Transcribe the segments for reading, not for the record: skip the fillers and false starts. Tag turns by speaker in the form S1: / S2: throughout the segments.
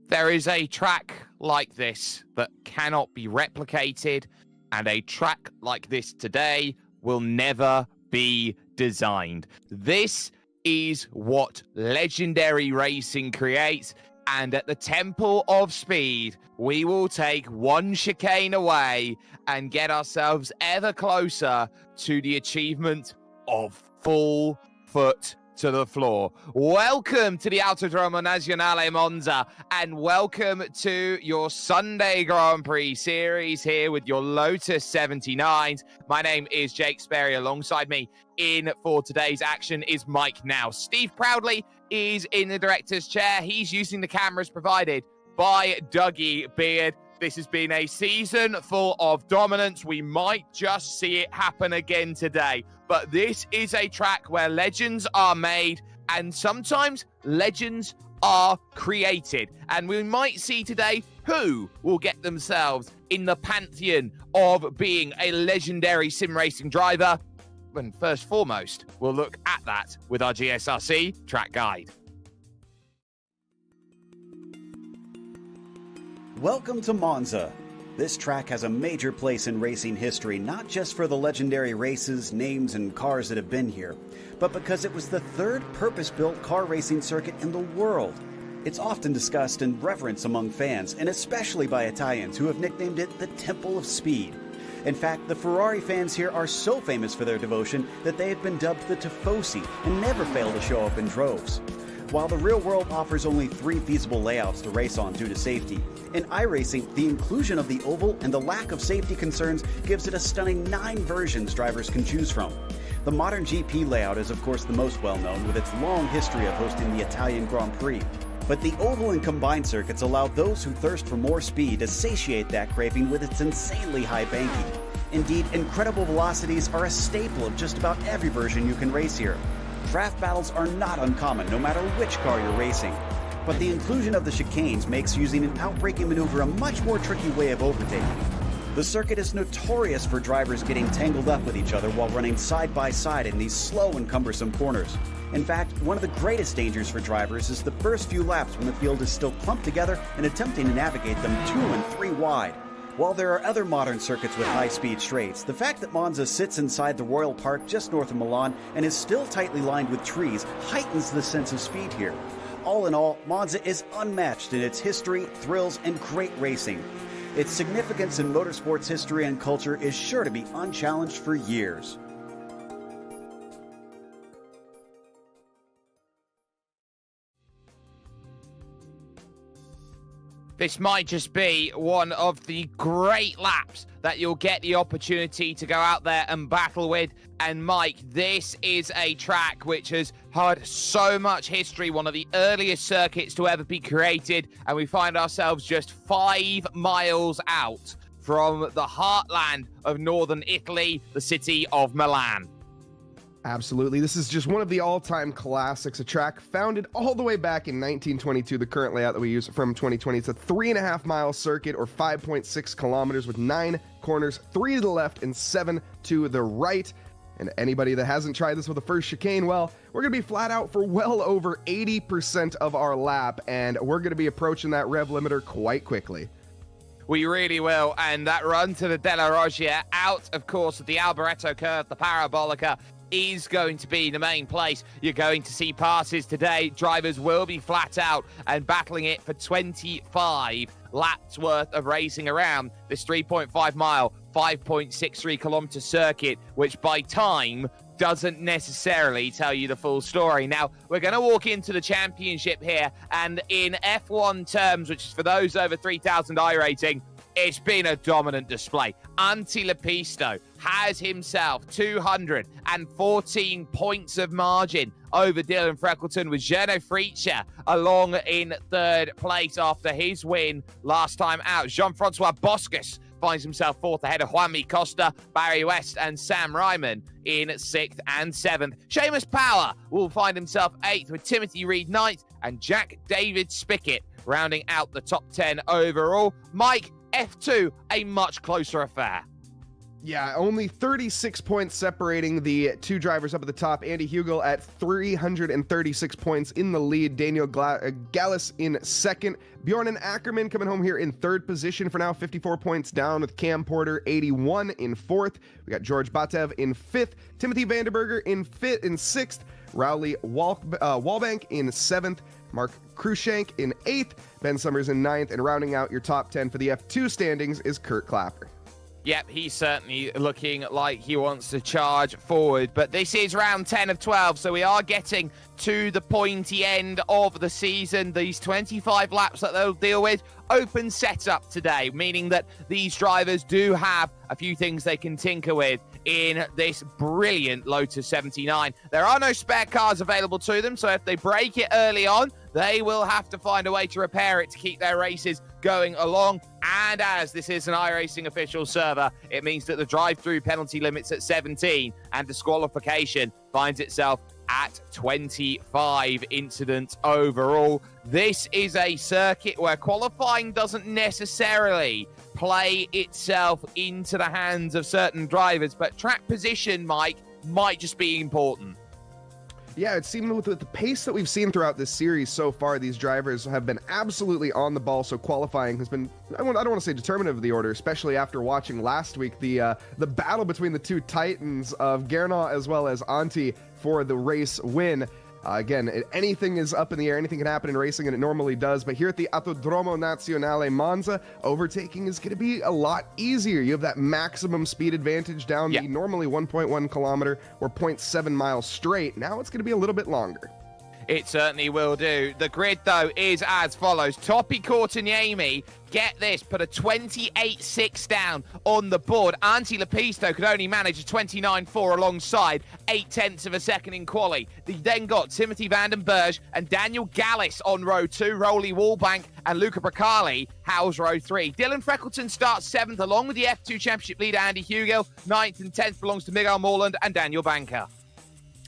S1: There is a track like this that cannot be replicated, and a track like this today will never be designed. This is what legendary racing creates, and at the Temple of Speed, we will take one chicane away and get ourselves ever closer to the achievement of full foot to the floor. Welcome to the Autodromo Nazionale Monza, and welcome to your Sunday Grand Prix series here with your Lotus 79s. My name is Jake Sperry. Alongside me in for today's action is Mike Now. Steve Proudly is in the director's chair. He's using the cameras provided by Dougie Beard. This has been a season full of dominance. We might just see it happen again today. But this is a track where legends are made and sometimes legends are created. And we might see today who will get themselves in the pantheon of being a legendary sim racing driver. And first and foremost, we'll look at that with our GSRC track guide.
S2: Welcome to Monza. This track has a major place in racing history, not just for the legendary races, names, and cars that have been here, but because it was the third purpose-built car racing circuit in the world. It's often discussed and reverenced among fans, and especially by Italians, who have nicknamed it the Temple of Speed. In fact, the Ferrari fans here are so famous for their devotion that they have been dubbed the Tifosi and never fail to show up in droves. While the real world offers only 3 feasible layouts to race on due to safety, in iRacing, the inclusion of the oval and the lack of safety concerns gives it a stunning 9 versions drivers can choose from. The modern GP layout is of course the most well-known, with its long history of hosting the Italian Grand Prix. But the oval and combined circuits allow those who thirst for more speed to satiate that craving with its insanely high banking. Indeed, incredible velocities are a staple of just about every version you can race here. Draft battles are not uncommon, no matter which car you're racing. But the inclusion of the chicanes makes using an outbraking maneuver a much more tricky way of overtaking. The circuit is notorious for drivers getting tangled up with each other while running side by side in these slow and cumbersome corners. In fact, one of the greatest dangers for drivers is the first few laps when the field is still clumped together and attempting to navigate them 2 and 3 wide. While there are other modern circuits with high-speed straights, the fact that Monza sits inside the Royal Park just north of Milan and is still tightly lined with trees heightens the sense of speed here. All in all, Monza is unmatched in its history, thrills, and great racing. Its significance in motorsports history and culture is sure to be unchallenged for years.
S1: This might just be one of the great laps that you'll get the opportunity to go out there and battle with. And Mike, this is a track which has had so much history, one of the earliest circuits to ever be created. And we find ourselves just 5 miles out from the heartland of northern Italy, the city of Milan.
S3: Absolutely. This is just one of the all-time classics, a track founded all the way back in 1922. The current layout that we use from 2020, it's a 3.5-mile circuit or 5.6 kilometers with 9 corners, 3 to the left and 7 to the right. And anybody that hasn't tried this with the first chicane, well, we're going to be flat out for well over 80% of our lap, and we're going to be approaching that rev limiter quite quickly.
S1: We really will, and that run to the Della Roggia out, of course, of the Alboreto curve, the Parabolica, is going to be the main place. You're going to see passes today. Drivers will be flat out and battling it for 25 laps worth of racing around this 3.5 mile, 5.63 kilometer circuit, which by time doesn't necessarily tell you the full story. Now, we're going to walk into the championship here, and in F1 terms, which is for those over 3,000 iRating, it's been a dominant display. Antilepisto has himself 214 points of margin over Dylan Freckleton, with Geno Freccia along in 3rd place after his win last time out. Jean-Francois Boscus finds himself 4th ahead of Juanmi Costa, Barry West, and Sam Ryman in 6th and 7th. Seamus Power will find himself 8th, with Timothy Reed 9th, and Jack David Spickett rounding out the top 10 overall. Mike, F2, a much closer affair.
S3: Yeah, only 36 points separating the two drivers up at the top. Andy Hugel at 336 points in the lead. Daniel Gallus in second. Bjorn and Ackerman coming home here in third position for now, 54 points down, with Cam Porter 81 in fourth. We got George Batev in fifth. Timothy Vanderberger in sixth. Rowley Wallbank in seventh. Mark Cruikshank in eighth. Ben Summers in ninth. And rounding out your top 10 for the F2 standings is Kurt Clapper.
S1: Yep, he's certainly looking like he wants to charge forward. But this is round 10 of 12, so we are getting to the pointy end of the season. These 25 laps that they'll deal with, open setup today, meaning that these drivers do have a few things they can tinker with in this brilliant Lotus 79. There are no spare cars available to them, so if they break it early on, they will have to find a way to repair it to keep their races going along. And as this is an iRacing official server, it means that the drive-through penalty limit's at 17 and disqualification finds itself at 25 incidents overall. This is a circuit where qualifying doesn't necessarily play itself into the hands of certain drivers, but track position, Mike, might just be important.
S3: Yeah, it seemed with the pace that we've seen throughout this series so far, these drivers have been absolutely on the ball. So qualifying has been, I don't want to say determinative of the order, especially after watching last week the battle between the two titans of Gernot as well as Antti for the race win. Again, anything is up in the air. Anything can happen in racing, and it normally does. But here at the Autodromo Nazionale Monza, overtaking is going to be a lot easier. You have that maximum speed advantage down the normally 1.1 kilometer or 0.7 miles straight. Now it's going to be a little bit longer.
S1: It certainly will do. The grid, though, is as follows. Topi Courtaniemi, get this, put a 28.6 down on the board. Antti Lepisto could only manage a 29.4 alongside 0.8 of a second in quali. They then got Timothy Vandenberg and Daniel Gallus on row 2, Rowley Wallbank and Luca Bracali house row 3. Dylan Freckleton starts 7th along with the F2 Championship leader Andy Hugel. 9th and 10th belongs to Miguel Morland and Daniel Banker.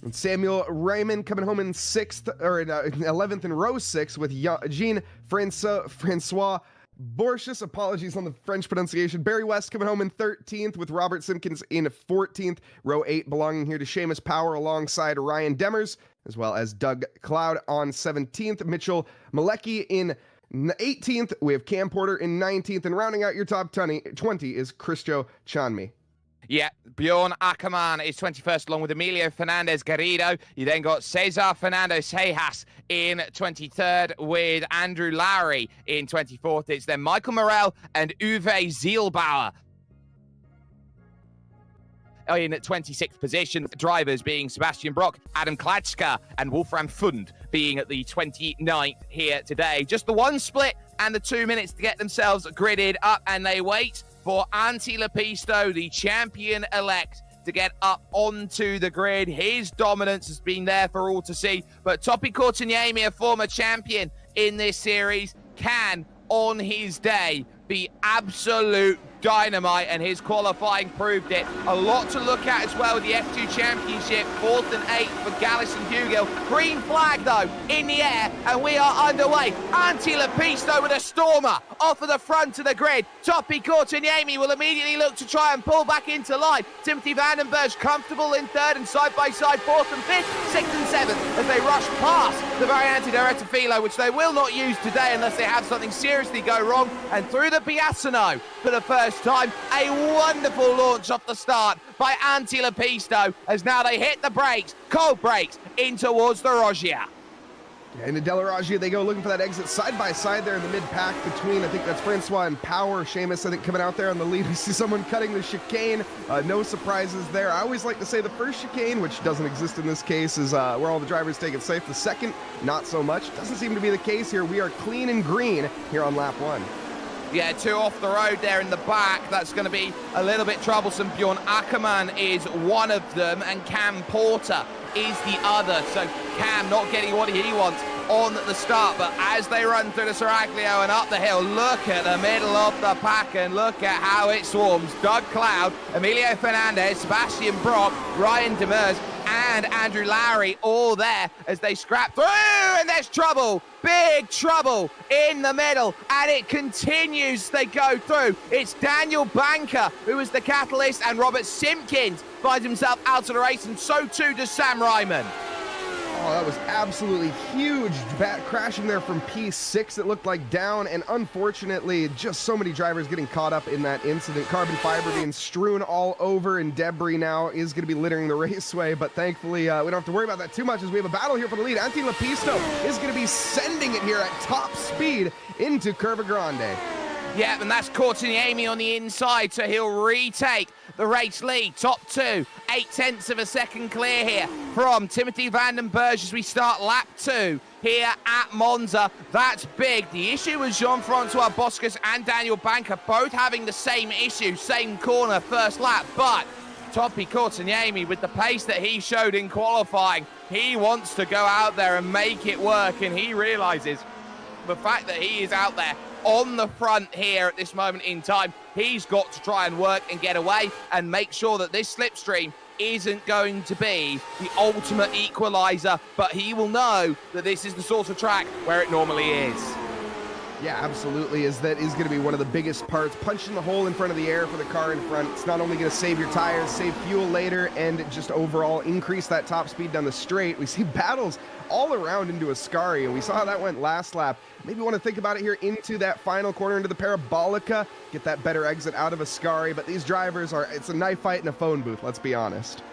S3: And Samuel Raymond coming home in 11th in row 6 with Jean-Francois Borchus. Apologies on the French pronunciation. Barry West coming home in 13th with Robert Simpkins in 14th. Row 8 belonging here to Seamus Power alongside Ryan Demers, as well as Doug Cloud on 17th. Mitchell Malecki in 18th. We have Cam Porter in 19th. And rounding out your top 20 is Cristo Chanmi.
S1: Yeah, Bjorn Ackerman is 21st along with Emilio Fernandez Garrido. You then got Cesar Fernando Sejas in 23rd with Andrew Lowry in 24th. It's then Michael Morel and Uwe Zielbauer in 26th position. Drivers being Sebastian Brock, Adam Klatschka, and Wolfram Fund being at the 29th here today. Just the one split and the 2 minutes to get themselves gridded up, and they wait for Antti Lepisto, the champion-elect, to get up onto the grid. His dominance has been there for all to see, but Topi Courtaniemi, a former champion in this series, can, on his day, be absolute dynamite, and his qualifying proved it. A lot to look at as well with the F2 Championship, 4th and 8th for Gallus and Hugel. Green flag, though, in the air, and we are underway. Antti Lepisto with a stormer off of the front of the grid. Topi Courtaniemi will immediately look to try and pull back into line. Timothy Vandenberg comfortable in 3rd and side-by-side 4th and 5th, 6th and 7th as they rush past the Variante di Rettifilo, which they will not use today unless they have something seriously go wrong. And through the Piazzano for the first time, a wonderful launch off the start by Antti Lepisto as now they hit the brakes, cold brakes, in towards the Roggia.
S3: Into Della Roggia they go, looking for that exit side by side there in the mid-pack between, I think that's Francois and Power. Seamus, I think, coming out there on the lead. We see someone cutting the chicane. No surprises there. I always like to say the first chicane, which doesn't exist in this case, is where all the drivers take it safe. The second, not so much. Doesn't seem to be the case here. We are clean and green here on lap 1.
S1: Yeah, 2 off the road there in the back. That's going to be a little bit troublesome. Bjorn Ackerman is one of them, and Cam Porter is the other. So Cam not getting what he wants on the start, but as they run through the Seraglio and up the hill, look at the middle of the pack and look at how it swarms. Doug Cloud, Emilio Fernandez, Sebastian Brock, Ryan Demers, and Andrew Lowry all there as they scrap through, and there's trouble, big trouble in the middle, and it continues. They go through. It's Daniel Banker who was the catalyst, and Robert Simpkins finds himself out of the race, and so too does Sam Ryman.
S3: Oh, that was absolutely huge. Crashing there from P6, it looked like down, and unfortunately, just so many drivers getting caught up in that incident. Carbon fiber being strewn all over, and debris now is going to be littering the raceway, but thankfully, we don't have to worry about that too much as we have a battle here for the lead. Antti Lepisto is going to be sending it here at top speed into Curva Grande.
S1: Yeah, and that's Courtney on the inside, so he'll retake the race lead. Top two, 0.8 of a second clear here from Timothy van den Berg as we start lap 2 here at Monza. That's big. The issue was Jean-Francois Boscus and Daniel Banker both having the same issue, same corner, first lap, but Topi Courtney, with the pace that he showed in qualifying, he wants to go out there and make it work, and he realizes the fact that he is out there on the front here at this moment in time, he's got to try and work and get away and make sure that this slipstream isn't going to be the ultimate equalizer, but he will know that this is the sort of track where it normally is.
S3: Yeah, absolutely, that is going to be one of the biggest parts. Punching the hole in front of the air for the car in front. It's not only going to save your tires, save fuel later, and just overall increase that top speed down the straight. We see battles all around into Ascari, and we saw how that went last lap. Maybe want to think about it here into that final corner, into the Parabolica, get that better exit out of Ascari, but these drivers it's a knife fight in a phone booth, let's be honest.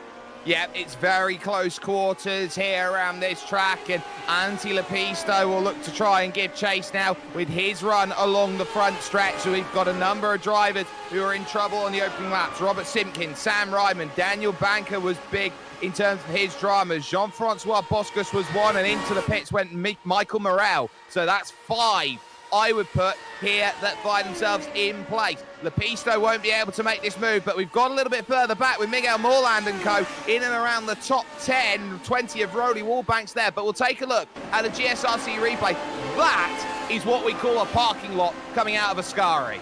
S1: Yeah, it's very close quarters here around this track, and Antti Lepisto will look to try and give chase now with his run along the front stretch. So we've got a number of drivers who are in trouble on the opening laps. Robert Simpkins, Sam Ryman, Daniel Banker was big in terms of his dramas. Jean-Francois Boscus was one, and into the pits went Michael Morel. So that's 5, I would put, here that find themselves in place. Lepisto won't be able to make this move, but we've gone a little bit further back with Miguel Morland and co. in and around the top 10, 20 of Rowley Wallbanks there. But we'll take a look at a GSRC replay. That is what we call a parking lot coming out of Ascari.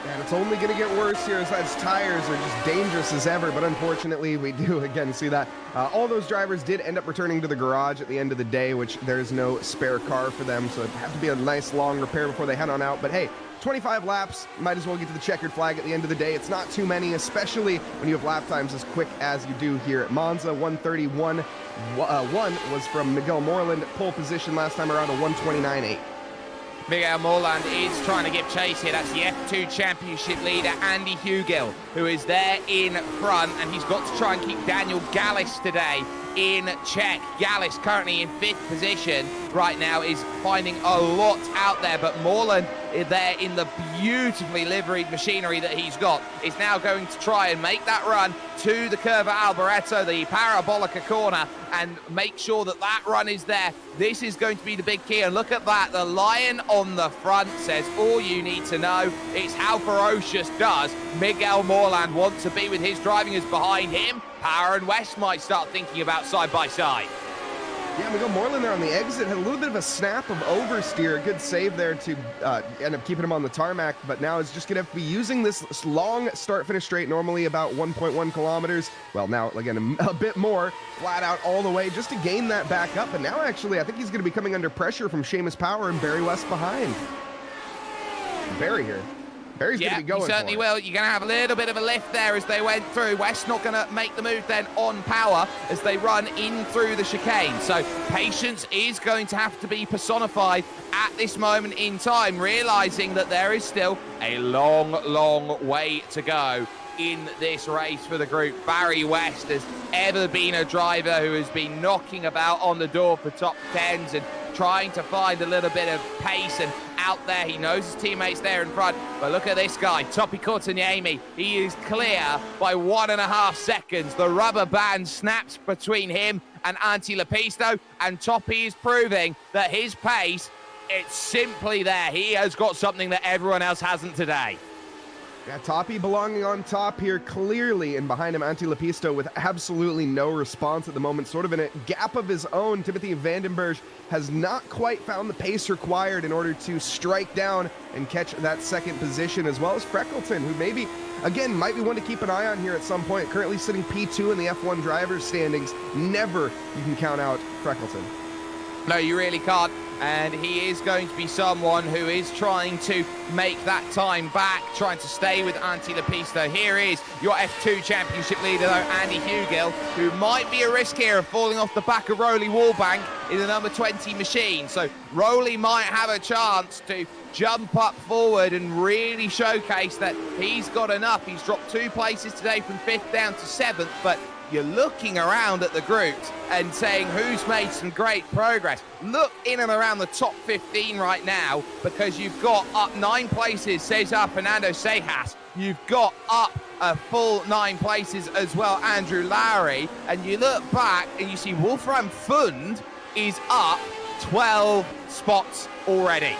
S3: And it's only going to get worse here as tires are just dangerous as ever, but unfortunately we do again see that all those drivers did end up returning to the garage at the end of the day, which there's no spare car for them, so it'd have to be a nice long repair before they head on out. But hey, 25 laps, might as well get to the checkered flag at the end of the day. It's not too many, especially when you have lap times as quick as you do here at Monza. 1:31.1 was from Miguel Morland, pole position last time around, a 1:29.8.
S1: Miguel Morland is trying to give chase here. That's the F2 Championship leader, Andy Hugel, who is there in front, and he's got to try and keep Daniel Gallis today in check. Gallis currently in 5th position right now, is finding a lot out there, but Morland there in the beautifully liveried machinery that he's got is now going to try and make that run to the Curva Alboreto, the Parabolica corner, and make sure that that run is there. This is going to be the big key, and look at that, the lion on the front says all you need to know. It's how ferocious does Miguel Morland want to be with his driving, as behind him Power and West might start thinking about side by side.
S3: Yeah, Miguel Morland there on the exit had a little bit of a snap of oversteer. Good save there to end up keeping him on the tarmac, but now is just going to have to be using this long start-finish straight, normally about 1.1 kilometers. Well, now, again, a bit more, flat out all the way, just to gain that back up. And now, actually, I think he's going to be coming under pressure from Seamus Power and Barry West behind. Barry here. Barry's going to be going.
S1: He certainly will. You're going to have a little bit of a lift there as they went through. West not going to make the move then on Power as they run in through the chicane. So patience is going to have to be personified at this moment in time, realizing that there is still a long, long way to go in this race for the group. Barry West has ever been a driver who has been knocking about on the door for top 10s and trying to find a little bit of pace and out there. He knows his teammates there in front, but look at this guy, Topi Courtney. He is clear by 1.5 seconds. The rubber band snaps between him and Antti Lepisto, and Topi is proving that his pace, it's simply there. He has got something that everyone else hasn't today.
S3: Yeah, Toppy belonging on top here clearly, and behind him Anti-Lepisto with absolutely no response at the moment, sort of in a gap of his own. Timothy Vandenberg has not quite found the pace required in order to strike down and catch that second position, as well as Freckleton, who maybe, again, might be one to keep an eye on here at some point. Currently sitting P2 in the F1 drivers standings. Never you can count out Freckleton.
S1: No, you really can't. And he is going to be someone who is trying to make that time back, trying to stay with Anti-Lepisto. Here is your F2 Championship leader, though, Andy Hugill, who might be a risk here of falling off the back of Rowley Wallbank in the number 20 machine. So Rowley might have a chance to jump up forward and really showcase that he's got enough. He's dropped 2 places today from 5th down to 7th, but you're looking around at the groups and saying who's made some great progress. Look in and around the top 15 right now, because you've got up 9 places Cesar Fernando Sejas. You've got up a full 9 places as well Andrew Lowry. And you look back and you see Wolfram Fund is up 12 spots already.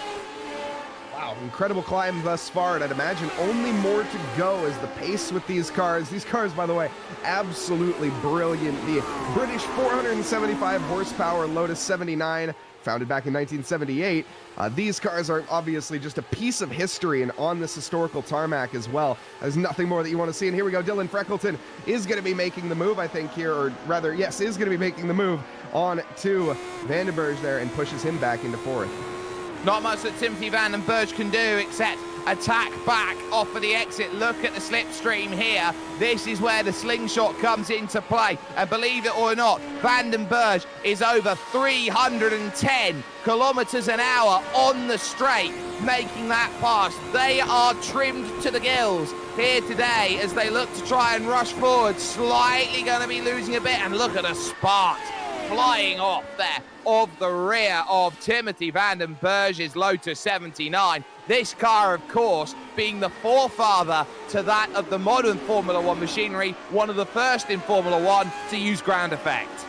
S3: Wow, incredible climb thus far, and I'd imagine only more to go as the pace with these cars. These cars, by the way, absolutely brilliant. The British 475 horsepower Lotus 79, founded back in 1978. These cars are obviously just a piece of history, and on this historical tarmac as well. There's nothing more that you want to see. And here we go. Dylan Freckleton is going to be making the move, I think, here, or rather, yes, is going to be making the move on to Vandenberg there and pushes him back into 4th.
S1: Not much that Timothy Vandenberg can do except attack back off of the exit. Look at the slipstream here. This is where the slingshot comes into play. And believe it or not, Vandenberg is over 310 kilometers an hour on the straight, making that pass. They are trimmed to the gills here today as they look to try and rush forward. Slightly going to be losing a bit. And look at the sparks flying off there of the rear of Timothy Vandenberg's Lotus 79. This car, of course, being the forefather to that of the modern Formula One machinery, one of the first in Formula One to use ground effect.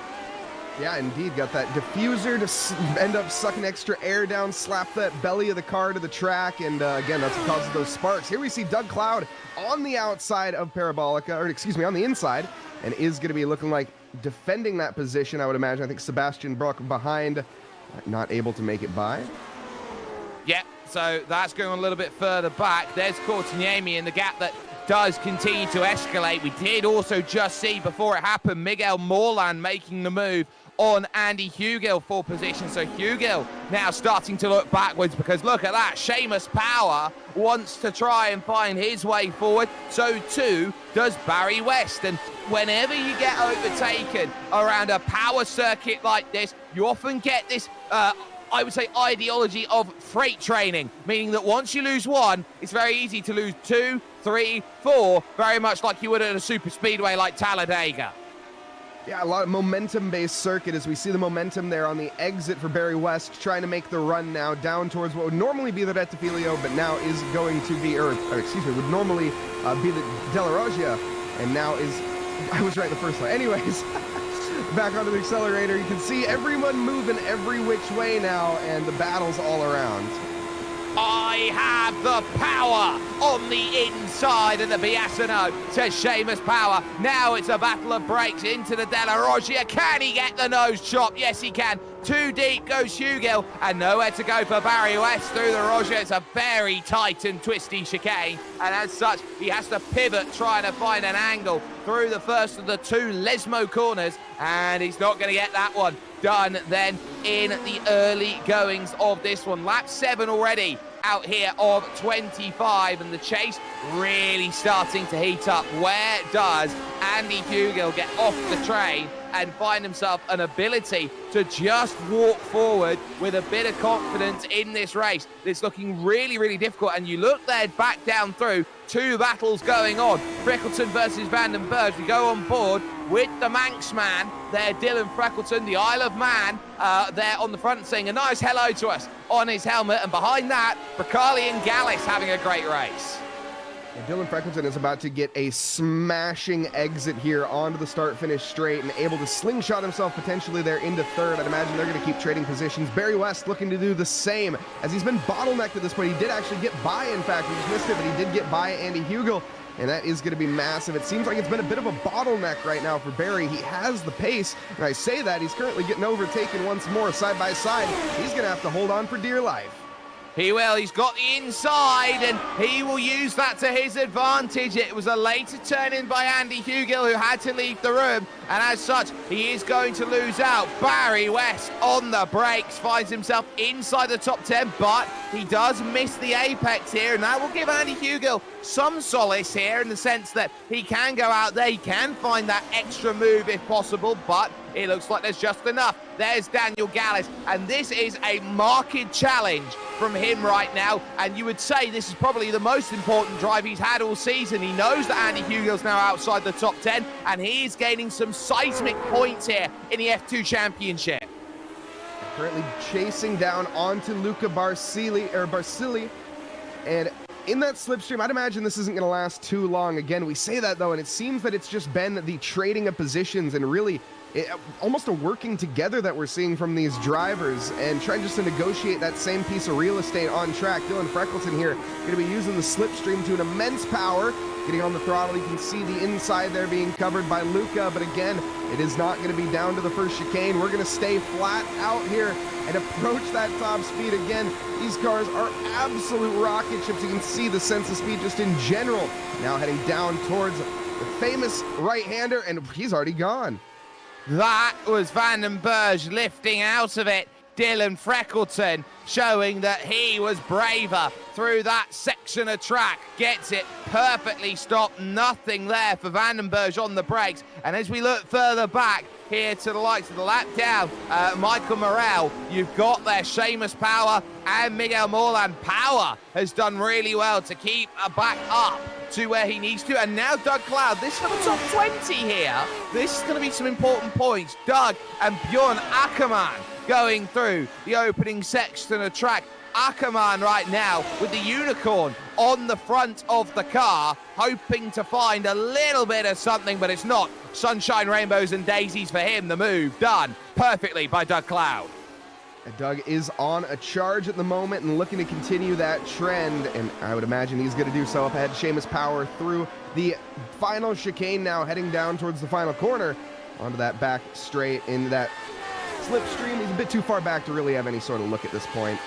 S3: Yeah, indeed, got that diffuser to end up sucking extra air down, slap that belly of the car to the track, and again, that's what causes those sparks. Here we see Doug Cloud on the outside of Parabolica, or excuse me, on the inside, and is going to be looking like defending that position, I would imagine. I think Sebastian Brock behind, not able to make it by.
S1: Yep, so that's going a little bit further back. There's Courtiniemi in the gap that does continue to escalate. We did also just see, before it happened, Miguel Morland making the move on Andy Hugill for position. So Hugill now starting to look backwards, because look at that. Seamus Power wants to try and find his way forward. So too does Barry West. And whenever you get overtaken around a power circuit like this, you often get this, I would say, ideology of freight training, meaning that once you lose 1, it's very easy to lose 2, 3, 4, very much like you would at a super speedway like Talladega.
S3: Yeah, a lot of momentum-based circuit as we see the momentum there on the exit for Barry West, trying to make the run now down towards what would normally be the Rettifilio, but now is going to be, or excuse me, would normally be the Della Roggia, and now is, I was right the first time. Anyways, back onto the accelerator. You can see everyone moving every which way now, and the battle's all around.
S1: I have the power on the inside of the Biasino, says Seamus Power. Now it's a battle of brakes into the Della Roggia. Can he get the nose chop? Yes, he can. Too deep goes Hugill, and nowhere to go for Barry West through the Roggia. It's a very tight and twisty chicane, and as such, he has to pivot, trying to find an angle through the first of the 2 Lesmo corners, and he's not going to get that one done then in the early goings of this one. Lap 7 already out here of 25, and the chase really starting to heat up. Where does Andy Hugill get off the train and find himself an ability to just walk forward with a bit of confidence in this race? It's looking really, really difficult, and you look there back down through 2 battles going on. Freckleton versus Vandenberg. We go on board with the Manx man there, Dylan Freckleton, the Isle of Man, there on the front, saying a nice hello to us on his helmet, and behind that, Bracali and Gallus having a great race.
S3: And Dylan Freckleton is about to get a smashing exit here onto the start-finish straight and able to slingshot himself potentially there into third. I'd imagine they're going to keep trading positions. Barry West looking to do the same as he's been bottlenecked at this point. He did actually get by, in fact. We just missed it, but he did get by Andy Hugel, and that is going to be massive. It seems like it's been a bit of a bottleneck right now for Barry. He has the pace, and I say that he's currently getting overtaken once more side by side. He's going to have to hold on for dear life.
S1: He will. He's got the inside, and he will use that to his advantage. It was a later turn in by Andy Hugel, who had to leave the room, and as such, he is going to lose out. Barry West on the brakes, finds himself inside the top 10, but he does miss the apex here, and that will give Andy Hugel some solace here in the sense that he can go out there, he can find that extra move if possible, but it looks like there's just enough. There's Daniel Gallis, and this is a marked challenge from him right now, and you would say this is probably the most important drive he's had all season. He knows that Andy Hugel's now outside the top 10, and he is gaining some seismic points here in the F2 Championship.
S3: Currently chasing down onto Luca Barsili, and in that slipstream, I'd imagine this isn't going to last too long. Again, we say that though, and it seems that it's just been the trading of positions and really almost a working together that we're seeing from these drivers and trying just to negotiate that same piece of real estate on track. Dylan Freckleton here going to be using the slipstream to an immense power. Getting on the throttle, you can see the inside there being covered by Luca, but again, it is not going to be down to the first chicane. We're going to stay flat out here and approach that top speed again. These cars are absolute rocket ships. You can see the sense of speed just in general. Now heading down towards the famous right-hander, and he's already gone.
S1: That was Van den Berg lifting out of it. Dylan Freckleton showing that he was braver through that section of track. Gets it perfectly stopped. Nothing there for Van den Berg on the brakes. And as we look further back here to the likes of the lap down, Michael Morel, you've got there Seamus Power and Miguel Morland. Power has done really well to keep back up to where he needs to. And now Doug Cloud, this is for the top 20 here. This is going to be some important points. Doug and Bjorn Ackermann going through the opening section of track. Ackermann right now with the unicorn on the front of the car, hoping to find a little bit of something, but it's not sunshine, rainbows and daisies for him. The move done perfectly by Doug Cloud.
S3: And Doug is on a charge at the moment and looking to continue that trend, and I would imagine he's going to do so up ahead. Seamus Power through the final chicane now, heading down towards the final corner onto that back straight into that slipstream. He's a bit too far back to really have any sort of look at this point.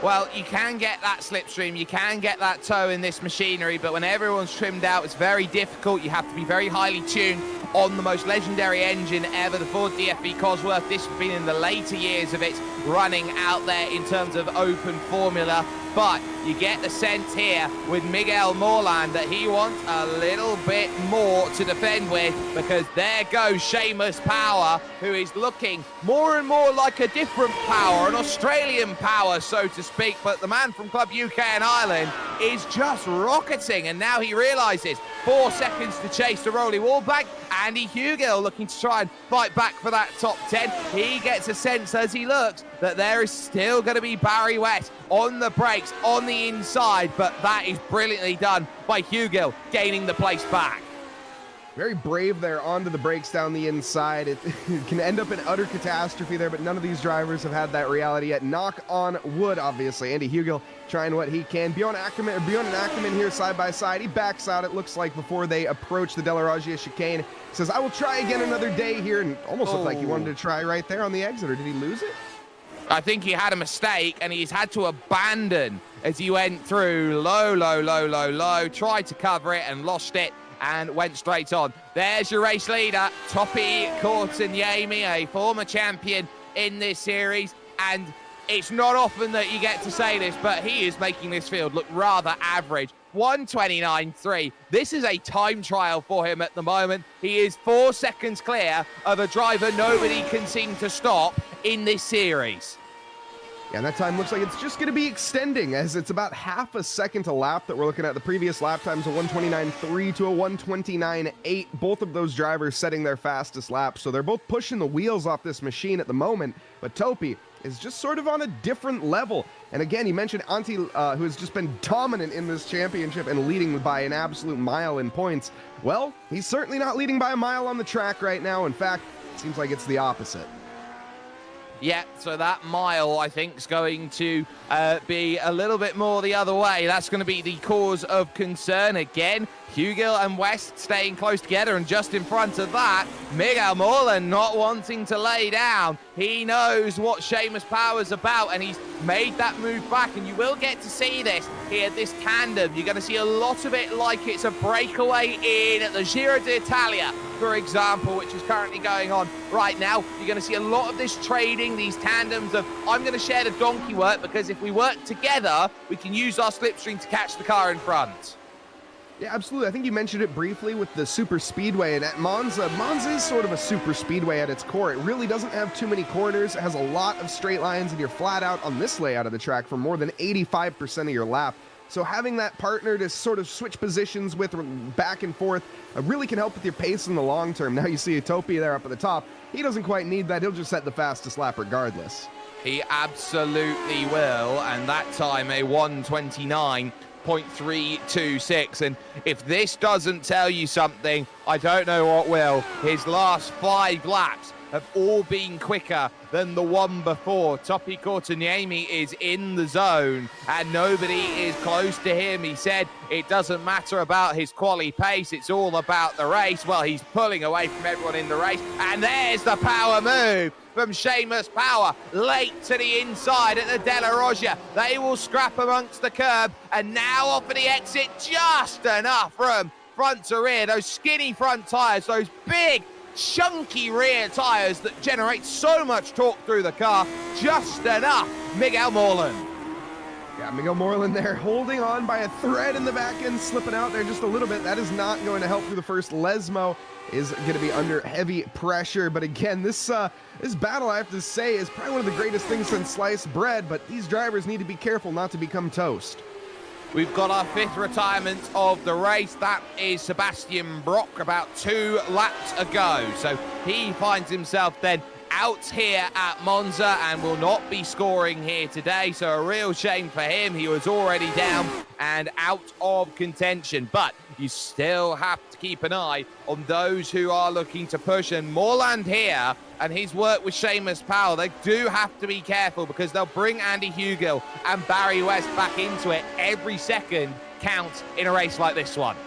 S1: Well, you can get that slipstream, you can get that toe in this machinery, but when everyone's trimmed out, it's very difficult. You have to be very highly tuned on the most legendary engine ever, the Ford DFV Cosworth. This has been in the later years of its running out there in terms of open formula. But you get the sense here with Miguel Morland that he wants a little bit more to defend with, because there goes Seamus Power, who is looking more and more like a different Power, an Australian Power, so to speak. But the man from Club UK and Ireland is just rocketing, and now he realises 4 seconds to chase the Rolly Wallback. Andy Hugel looking to try and fight back for that top 10. He gets a sense as he looks that there is still going to be Barry West on the brakes, on the inside, but that is brilliantly done by Hugel, gaining the place back.
S3: Very brave there onto the brakes down the inside. It can end up in utter catastrophe there, but none of these drivers have had that reality yet. Knock on wood, obviously. Andy Hugel trying what he can. Bjorn and Ackermann here side by side. He backs out, it looks like, before they approach the Delarogia chicane. He says, I will try again another day here, and almost looked like he wanted to try right there on the exit, or did he lose it?
S1: I think he had a mistake, and he's had to abandon as he went through low, tried to cover it and lost it, and went straight on. There's your race leader, Topi Korteniemi, a former champion in this series, and it's not often that you get to say this, but he is making this field look rather average. 1:29.3. This is a time trial for him at the moment. He is 4 seconds clear of a driver nobody can seem to stop in this series.
S3: Yeah, and that time looks like it's just going to be extending, as it's about half a second a lap that we're looking at. The previous lap times a 1:29.3 to a 1:29.8. Both of those drivers setting their fastest lap, so they're both pushing the wheels off this machine at the moment. But Topi is just sort of on a different level. And again, you mentioned Antti, who has just been dominant in this championship and leading by an absolute mile in points. Well, he's certainly not leading by a mile on the track right now. In fact, it seems like it's the opposite.
S1: Yeah, so that mile, I think, is going to be a little bit more the other way. That's going to be the cause of concern again. Hugill and West staying close together, and just in front of that, Miguel Moreland not wanting to lay down. He knows what Seamus Power's about, and he's made that move back, and you will get to see this here, this tandem. You're going to see a lot of it like it's a breakaway in the Giro d'Italia, for example, which is currently going on right now. You're going to see a lot of this trading, these tandems of, I'm going to share the donkey work, because if we work together, we can use our slipstream to catch the car in front.
S3: Yeah, absolutely. I think you mentioned it briefly with the super speedway, and at Monza is sort of a super speedway at its core. It really doesn't have too many corners. It has a lot of straight lines, and you're flat out on this layout of the track for more than 85% of your lap. So having that partner to sort of switch positions with back and forth really can help with your pace in the long term. Now you see Utopia there up at the top. He doesn't quite need that. He'll just set the fastest lap regardless.
S1: He absolutely will, and that time a 1:29.326, and if this doesn't tell you something, I don't know what will. His last 5 laps have all been quicker than the one before. Topi Kortuniemi is in the zone and nobody is close to him. He said it doesn't matter about his quali pace, it's all about the race. Well, he's pulling away from everyone in the race, and there's the power move from Seamus Power, late to the inside at the Della Roggia. They will scrap amongst the curb, and now off of the exit, just enough from front to rear. Those skinny front tyres, those big, chunky rear tyres that generate so much torque through the car, just enough. Miguel Moreland.
S3: Yeah, Miguel Moreland there holding on by a thread in the back end, slipping out there just a little bit. That is not going to help through the first. Lesmo is going to be under heavy pressure. But again, this battle, I have to say, is probably one of the greatest things since sliced bread. But these drivers need to be careful not to become toast.
S1: We've got our 5th retirement of the race. That is Sebastian Brock about 2 laps ago. So he finds himself then out here at Monza and will not be scoring here today. So a real shame for him. He was already down and out of contention. But you still have to keep an eye on those who are looking to push. And Moreland here and his work with Seamus Powell, they do have to be careful because they'll bring Andy Hugill and Barry West back into it. Every second counts in a race like this one.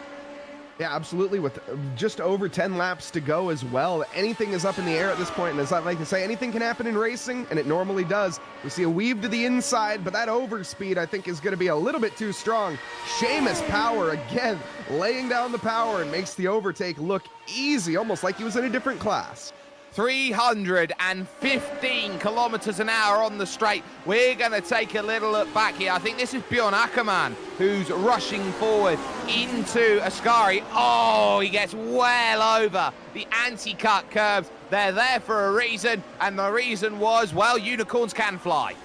S3: Yeah, absolutely. With just over 10 laps to go as well. Anything is up in the air at this point. And as I like to say, anything can happen in racing, and it normally does. We see a weave to the inside, but that overspeed, I think, is going to be a little bit too strong. Seamus Power, again, laying down the power and makes the overtake look easy, almost like he was in a different class.
S1: 315 kilometers an hour on the straight. We're going to take a little look back here. I think this is Bjorn Ackermann who's rushing forward into Ascari. Oh, he gets well over the anti-cut curves. They're there for a reason, and the reason was, well, unicorns can fly.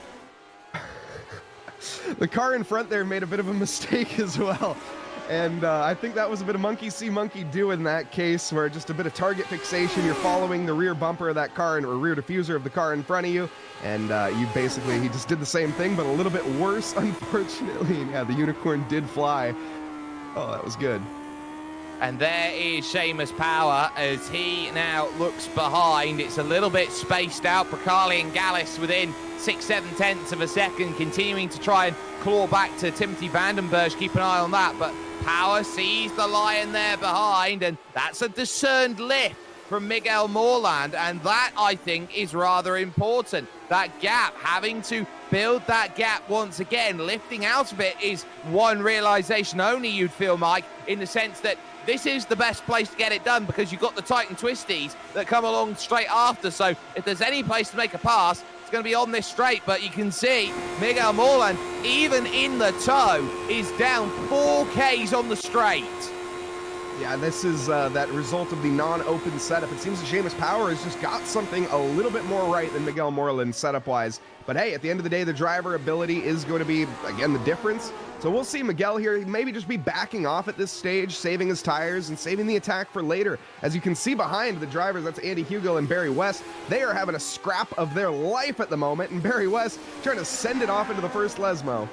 S3: The car in front there made a bit of a mistake as well. And I think that was a bit of monkey see, monkey do in that case, where just a bit of target fixation. You're following the rear bumper of that car or rear diffuser of the car in front of you. And he just did the same thing, but a little bit worse, unfortunately. And yeah, the unicorn did fly. Oh, that was good.
S1: And there is Seamus Power as he now looks behind. It's a little bit spaced out. Bracali and Gallus within 6-7 tenths of a second, continuing to try and claw back to Timothy Vandenberg. Keep an eye on that. But Power sees the lion there behind, and that's a discerned lift from Miguel Moreland, and that, I think, is rather important. That gap, having to build that gap once again, lifting out of it is one realization only, you'd feel, Mike, in the sense that this is the best place to get it done because you've got the Titan Twisties that come along straight after. So if there's any place to make a pass, it's going to be on this straight. But you can see Miguel Moreland, even in the tow, is down 4Ks on the straight.
S3: Yeah, this is that result of the non-open setup. It seems that Seamus Power has just got something a little bit more right than Miguel Moreland setup-wise. But hey, at the end of the day, the driver ability is going to be, again, the difference. So we'll see Miguel here maybe just be backing off at this stage, saving his tires and saving the attack for later. As you can see behind the drivers, that's Andy Hugo and Barry West. They are having a scrap of their life at the moment, and Barry West trying to send it off into the first Lesmo.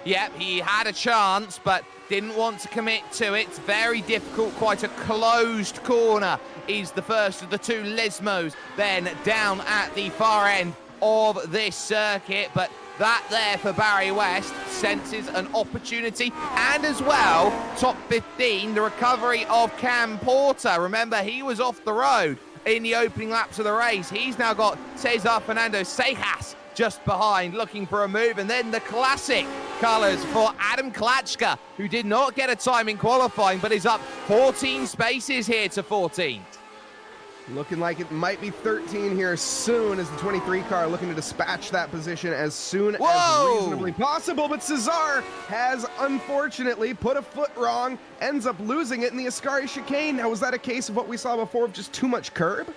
S1: Yep, he had a chance, but didn't want to commit to it. It's very difficult, quite a closed corner is the first of the two Lesmos, then down at the far end of this circuit, but that there for Barry West senses an opportunity, and as well, top 15, the recovery of Cam Porter. Remember, he was off the road in the opening laps of the race. He's now got Cesar Fernando Sejas just behind, looking for a move, and then the classic colours for Adam Klatschka, who did not get a time in qualifying, but is up 14 spaces here to 14th.
S3: Looking like it might be 13 here soon, as the 23 car looking to dispatch that position as soon as reasonably possible. But Cesar has unfortunately put a foot wrong, ends up losing it in the Ascari chicane. Now, was that a case of what we saw before of just too much curb?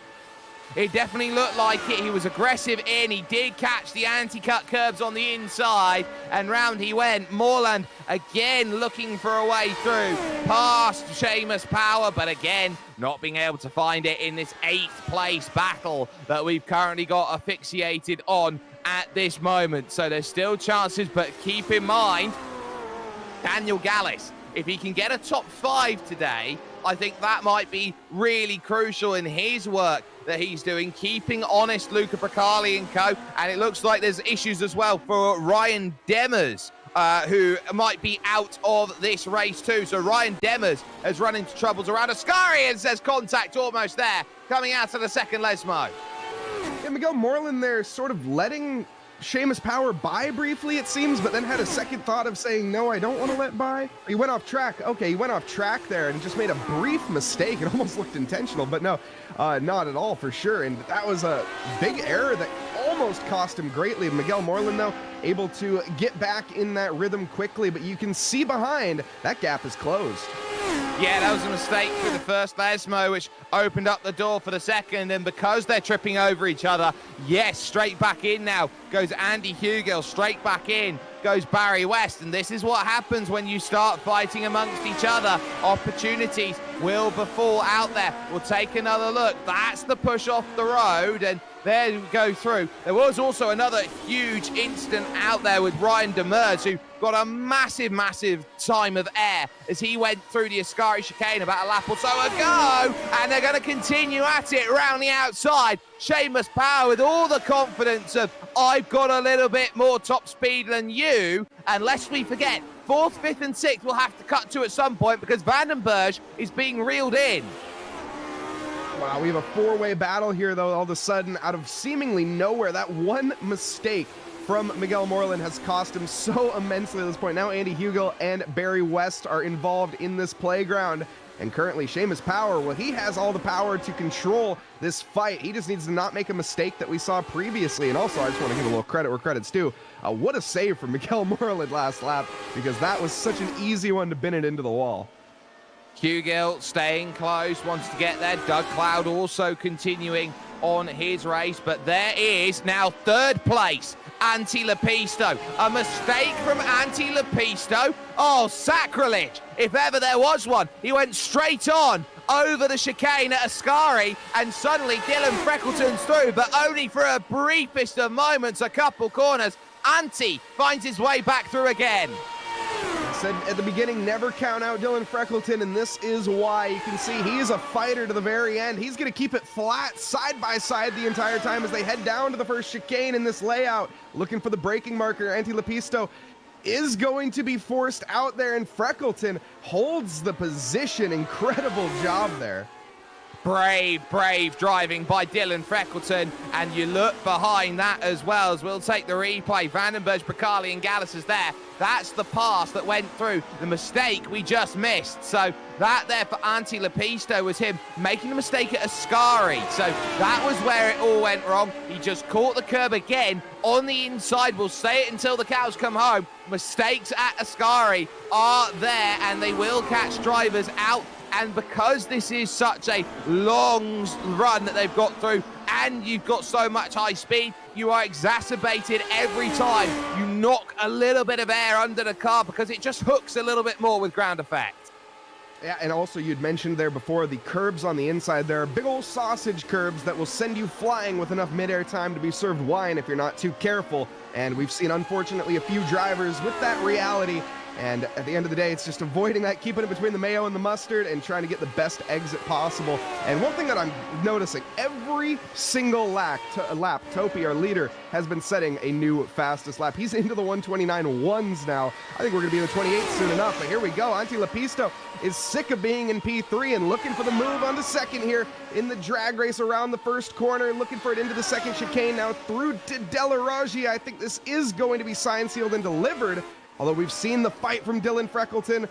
S1: It definitely looked like it. He was aggressive in. He did catch the anti-cut curbs on the inside, and round he went. Moreland again looking for a way through past Seamus Power, but again not being able to find it in this 8th place battle that we've currently got asphyxiated on at this moment. So there's still chances, but keep in mind, Daniel Gallis, if he can get a top 5 today, I think that might be really crucial in his work that he's doing, keeping honest Luca Bracali and co. And it looks like there's issues as well for Ryan Demers, who might be out of this race too. So Ryan Demers has run into troubles around Ascari and says contact almost there, coming out of the second Lesmo.
S3: Yeah, Miguel Moreland there sort of letting Seamus Power by briefly, it seems, but then had a second thought of saying, no, I don't want to let by. He went off track. Okay, he went off track there and just made a brief mistake. It almost looked intentional, but no, not at all for sure. And that was a big error that almost cost him greatly. Miguel Moreland, though, able to get back in that rhythm quickly, but you can see behind, that gap is closed.
S1: Yeah, that was a mistake for the first Lesmo, which opened up the door for the second, and because they're tripping over each other, yes, straight back in now goes Andy Hugill, straight back in goes Barry West, and this is what happens when you start fighting amongst each other. Opportunities will befall out there. We'll take another look. That's the push off the road, and there we go through. There was also another huge incident out there with Ryan Demers, who got a massive time of air as he went through the Ascari chicane about a lap or so ago, and they're going to continue at it around the outside. Seamus Power with all the confidence of, I've got a little bit more top speed than you, and lest we forget, 4th, 5th and 6th will have to cut to at some point because Vandenberg is being reeled in.
S3: Wow, we have a 4-way battle here, though, all of a sudden, out of seemingly nowhere. That one mistake from Miguel Moreland has cost him so immensely at this point. Now Andy Hugill and Barry West are involved in this playground. And currently, Seamus Power, well, he has all the power to control this fight. He just needs to not make a mistake that we saw previously. And also, I just want to give a little credit where credit's due. What a save from Miguel Moreland last lap, because that was such an easy one to bin it into the wall.
S1: Hugill staying close, wants to get there. Doug Cloud also continuing on his race, but there is now 3rd place, Antti Lepisto. A mistake from Antti Lepisto. Oh, sacrilege, if ever there was one. He went straight on over the chicane at Ascari, and suddenly Dylan Freckleton's through, but only for a briefest of moments, a couple corners. Antti finds his way back through again.
S3: Said at the beginning, never count out Dylan Freckleton, and this is why. You can see he is a fighter to the very end. He's going to keep it flat side by side the entire time as they head down to the first chicane in this layout, looking for the braking marker. Antti Lepisto is going to be forced out there, and Freckleton holds the position. Incredible job there.
S1: Brave driving by Dylan Freckleton, and you look behind that as well, as we'll take the replay. Vandenberg, Bracali and Gallis is there. That's the pass that went through, the mistake we just missed. So that there for Antti Lepisto was him making a mistake at Ascari. So that was where it all went wrong. He just caught the curb again on the inside. We'll say it until the cows come home. Mistakes at Ascari are there, and they will catch drivers out. And because this is such a long run that they've got through, and you've got so much high speed, you are exacerbated every time you knock a little bit of air under the car because it just hooks a little bit more with ground effect.
S3: Yeah, and also you'd mentioned there before the curbs on the inside. There are big old sausage curbs that will send you flying with enough midair time to be served wine if you're not too careful. And we've seen, unfortunately, a few drivers with that reality. And at the end of the day, it's just avoiding that, keeping it between the mayo and the mustard, and trying to get the best exit possible. And one thing that I'm noticing, every single lap, Topi, our leader, has been setting a new fastest lap. He's into the 129.1s now. I think we're going to be in the 28 soon enough, but here we go. Antti Lepisto is sick of being in P3 and looking for the move onto second here in the drag race around the first corner, looking for it into the second chicane now through to Delaraggi. I think this is going to be signed, sealed, and delivered. Although we've seen the fight from Dylan Freckleton,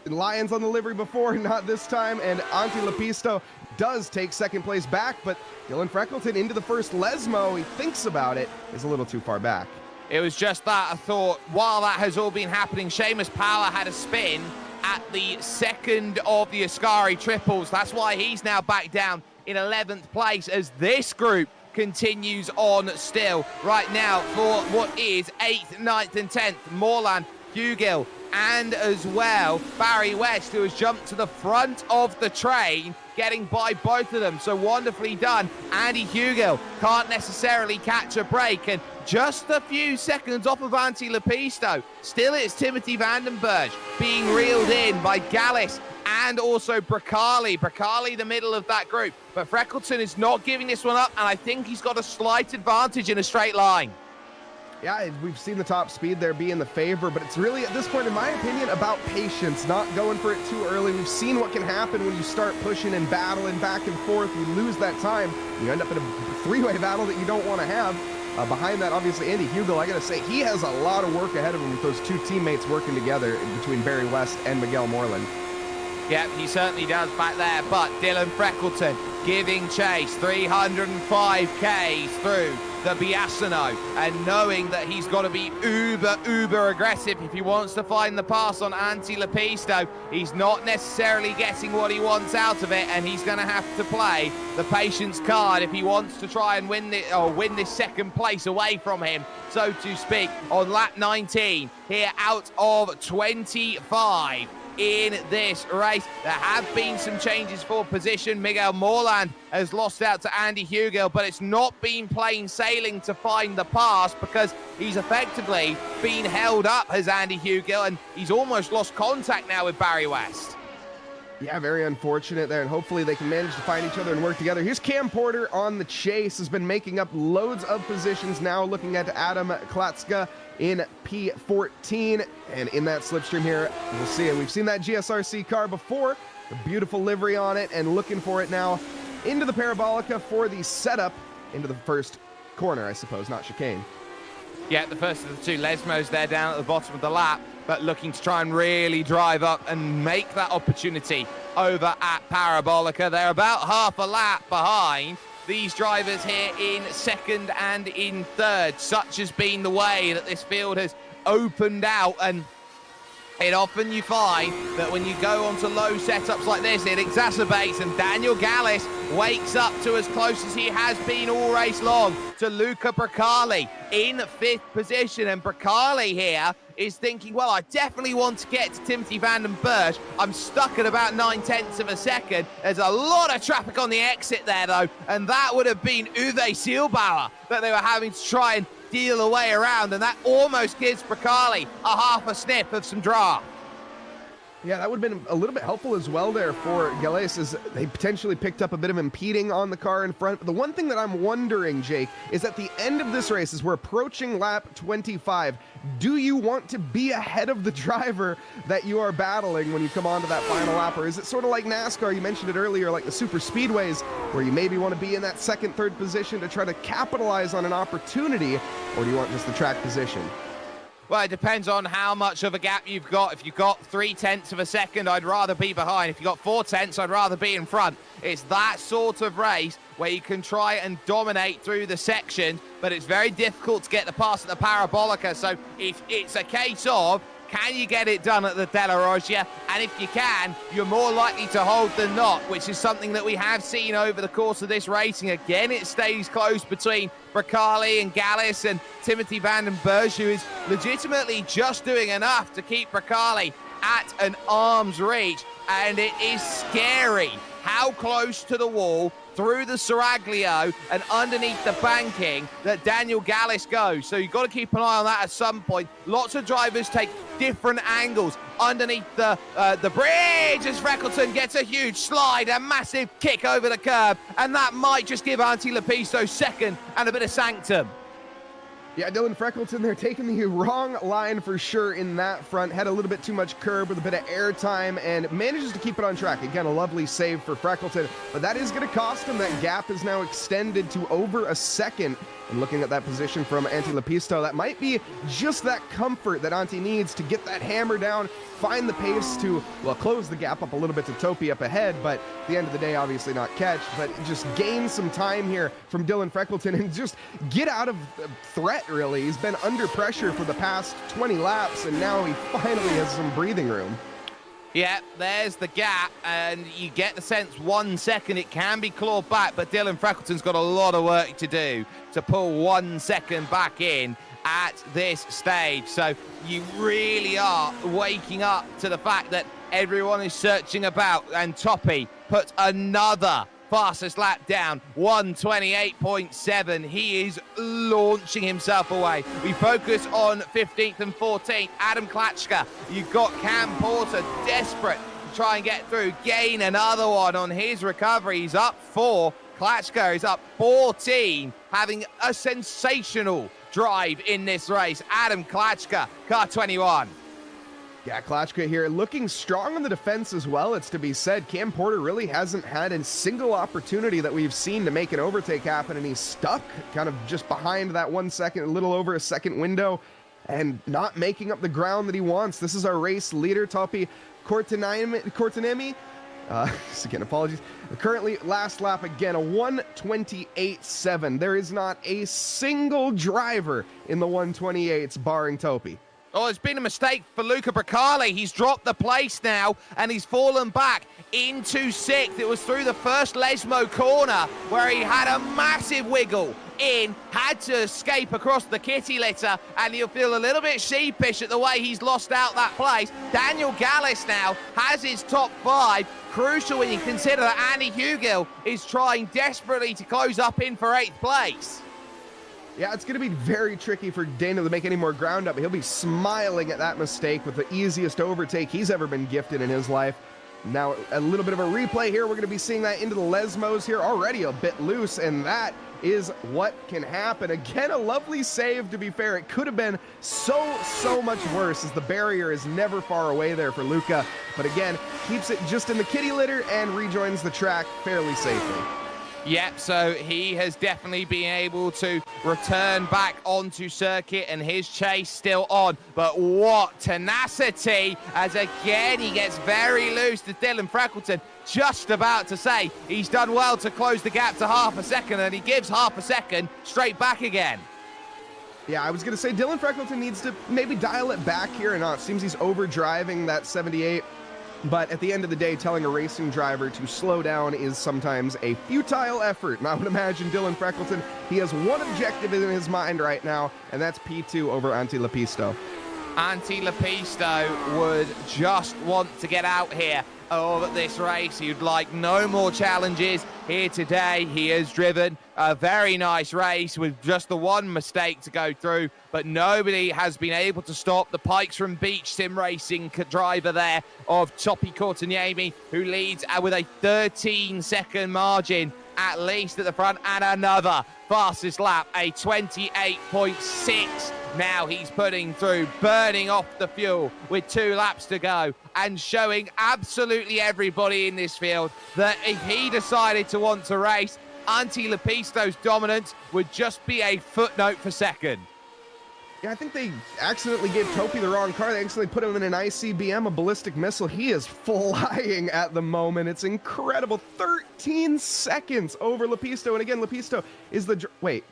S3: Lions on the livery before, not this time, and Antti Lepisto does take second place back, but Dylan Freckleton into the first Lesmo, he thinks about it, is a little too far back.
S1: It was just that, I thought, while that has all been happening, Seamus Power had a spin at the second of the Ascari triples. That's why he's now back down in 11th place as this group continues on still. Right now for what is 8th, 9th and 10th, Morland, Hugill, and as well Barry West, who has jumped to the front of the train, getting by both of them. So wonderfully done. Andy Hugill can't necessarily catch a break, and just a few seconds off of Antti Lepisto. Still it's Timothy Vandenberg being reeled in by Gallus and also Bracali. Bracali, the middle of that group. But Freckleton is not giving this one up, and I think he's got a slight advantage in a straight line.
S3: Yeah, we've seen the top speed there be in the favor, but it's really, at this point, in my opinion, about patience, not going for it too early. We've seen what can happen when you start pushing and battling back and forth. You lose that time. You end up in a three-way battle that you don't want to have. Behind that, obviously, Andy Hugill, I got to say, he has a lot of work ahead of him with those two teammates working together between Barry West and Miguel Moreland.
S1: Yeah, he certainly does back there, but Dylan Freckleton giving chase 305 Ks through the Biasino, and knowing that he's got to be uber aggressive if he wants to find the pass on Antti Lepisto. He's not necessarily getting what he wants out of it, and he's going to have to play the patience card if he wants to try and win this second place away from him, so to speak, on lap 19 here out of 25. In this race, there have been some changes for position. Miguel Morland has lost out to Andy Hugill, but it's not been plain sailing to find the pass because he's effectively been held up as Andy Hugill, and he's almost lost contact now with Barry West.
S3: Yeah, very unfortunate there, and hopefully they can manage to find each other and work together. Here's Cam Porter on the chase, has been making up loads of positions now, looking at Adam Klatska in P14, and in that slipstream here, we'll see it. We've seen that GSRC car before, the beautiful livery on it, and looking for it now into the Parabolica for the setup into the first corner, I suppose, not chicane.
S1: Yeah, the first of the two Lesmos there down at the bottom of the lap, but looking to try and really drive up and make that opportunity over at Parabolica. They're about half a lap behind these drivers here in second and in third. Such has been the way that this field has opened out, and it often you find that when you go onto low setups like this, it exacerbates, and Daniel Gallus wakes up to as close as he has been all race long to Luca Bracali in fifth position. And Bracali here is thinking, well, I definitely want to get to Timothy Vandenberg. I'm stuck at about 9/10 of a second. There's a lot of traffic on the exit there, though, and that would have been Uwe Seelbauer that they were having to try and deal a way around, and that almost gives Bracali a half a sniff of some draft.
S3: Yeah, that would have been a little bit helpful as well there for Gales, as they potentially picked up a bit of impeding on the car in front. But the one thing that I'm wondering, Jake, is at the end of this race, as we're approaching lap 25, do you want to be ahead of the driver that you are battling when you come onto that final lap? Or is it sort of like NASCAR, you mentioned it earlier, like the super speedways, where you maybe want to be in that second, third position to try to capitalize on an opportunity? Or do you want just the track position?
S1: Well, it depends on how much of a gap you've got. If you've got 0.3 of a second, I'd rather be behind. If you've got 0.4, I'd rather be in front. It's that sort of race where you can try and dominate through the section, but it's very difficult to get the pass at the Parabolica. So if it's a case of Can you get it done at the Della Roggia? And if you can, you're more likely to hold than not, which is something that we have seen over the course of this racing. Again, it stays close between Bracali and Gallis, and Timothy van den Berg, who is legitimately just doing enough to keep Bracali at an arm's reach. And it is scary how close to the wall, through the Seraglio and underneath the banking, that Daniel Gallis goes. So you've got to keep an eye on that at some point. Lots of drivers take different angles underneath the bridge as Freckleton gets a huge slide, a massive kick over the curb, and that might just give Antti Lepisto second and a bit of sanctum.
S3: Yeah, Dylan Freckleton there taking the wrong line for sure in that front. Had a little bit too much curb with a bit of air time and manages to keep it on track. Again, a lovely save for Freckleton, but that is going to cost him. That gap is now extended to over a second. And looking at that position from Antti Lepisto, that might be just that comfort that Antti needs to get that hammer down, find the pace to, well, close the gap up a little bit to Topi up ahead, but at the end of the day, obviously not catch, but just gain some time here from Dylan Freckleton and just get out of threat, really. He's been under pressure for the past 20 laps, and now he finally has some breathing room.
S1: Yeah, there's the gap, and you get the sense 1 second it can be clawed back, but Dylan Freckleton's got a lot of work to do to pull 1 second back in at this stage. So you really are waking up to the fact that everyone is searching about, and Topi puts another fastest lap down, 1:28.7. He is launching himself away. We focus on 15th and 14th. Adam Klatschka. You've got Cam Porter desperate to try and get through. Gain another one on his recovery. He's up 4. Klatschka is up 14, having a sensational drive in this race. Adam Klatschka, car 21.
S3: Yeah, Klatschka here looking strong on the defense as well, it's to be said. Cam Porter really hasn't had a single opportunity that we've seen to make an overtake happen, and he's stuck kind of just behind that 1 second, a little over a second window, and not making up the ground that he wants. This is our race leader, Topi Kortenemi. Again, apologies. Currently, last lap again, a 1:28.7. There is not a single driver in the 1:28s, barring Topi.
S1: Oh, it's been a mistake for Luca Bracali. He's dropped the place now, and he's fallen back into 6th. It was through the first Lesmo corner where he had a massive wiggle in, had to escape across the kitty litter, and he'll feel a little bit sheepish at the way he's lost out that place. Daniel Gallis now has his top 5. Crucial when you consider that Andy Hugill is trying desperately to close up in for 8th place.
S3: Yeah, it's going to be very tricky for Daniel to make any more ground up. He'll be smiling at that mistake with the easiest overtake he's ever been gifted in his life. Now, a little bit of a replay here. We're going to be seeing that into the Lesmos here, already a bit loose, and that is what can happen. Again, a lovely save, to be fair. It could have been so much worse, as the barrier is never far away there for Luca. But again, keeps it just in the kitty litter and rejoins the track fairly safely.
S1: Yep, so he has definitely been able to return back onto circuit, and his chase still on. But what tenacity, as again he gets very loose to Dylan Freckleton. Just about to say he's done well to close the gap to half a second, and he gives half a second straight back again.
S3: Yeah, I was going to say Dylan Freckleton needs to maybe dial it back here, and it seems he's overdriving that 78. But at the end of the day, telling a racing driver to slow down is sometimes a futile effort. And I would imagine Dylan Freckleton, he has one objective in his mind right now, and that's P2 over Antti Lepisto.
S1: Antti Lepisto would just want to get out here of this race. He'd like no more challenges here today. He has driven a very nice race with just the one mistake to go through, but nobody has been able to stop the Pikes from Beach sim racing driver there of Topi Korteniemi, who leads with a 13-second margin at least at the front, and another fastest lap, a 28.6. Now he's putting through, burning off the fuel with 2 laps to go, and showing absolutely everybody in this field that if he decided to want to race, Antti Lepisto's dominance would just be a footnote for second.
S3: Yeah, I think they accidentally gave Topi the wrong car. They accidentally put him in an ICBM, a ballistic missile. He is flying at the moment. It's incredible. 13 seconds over Lepisto. And again, Lepisto is wait,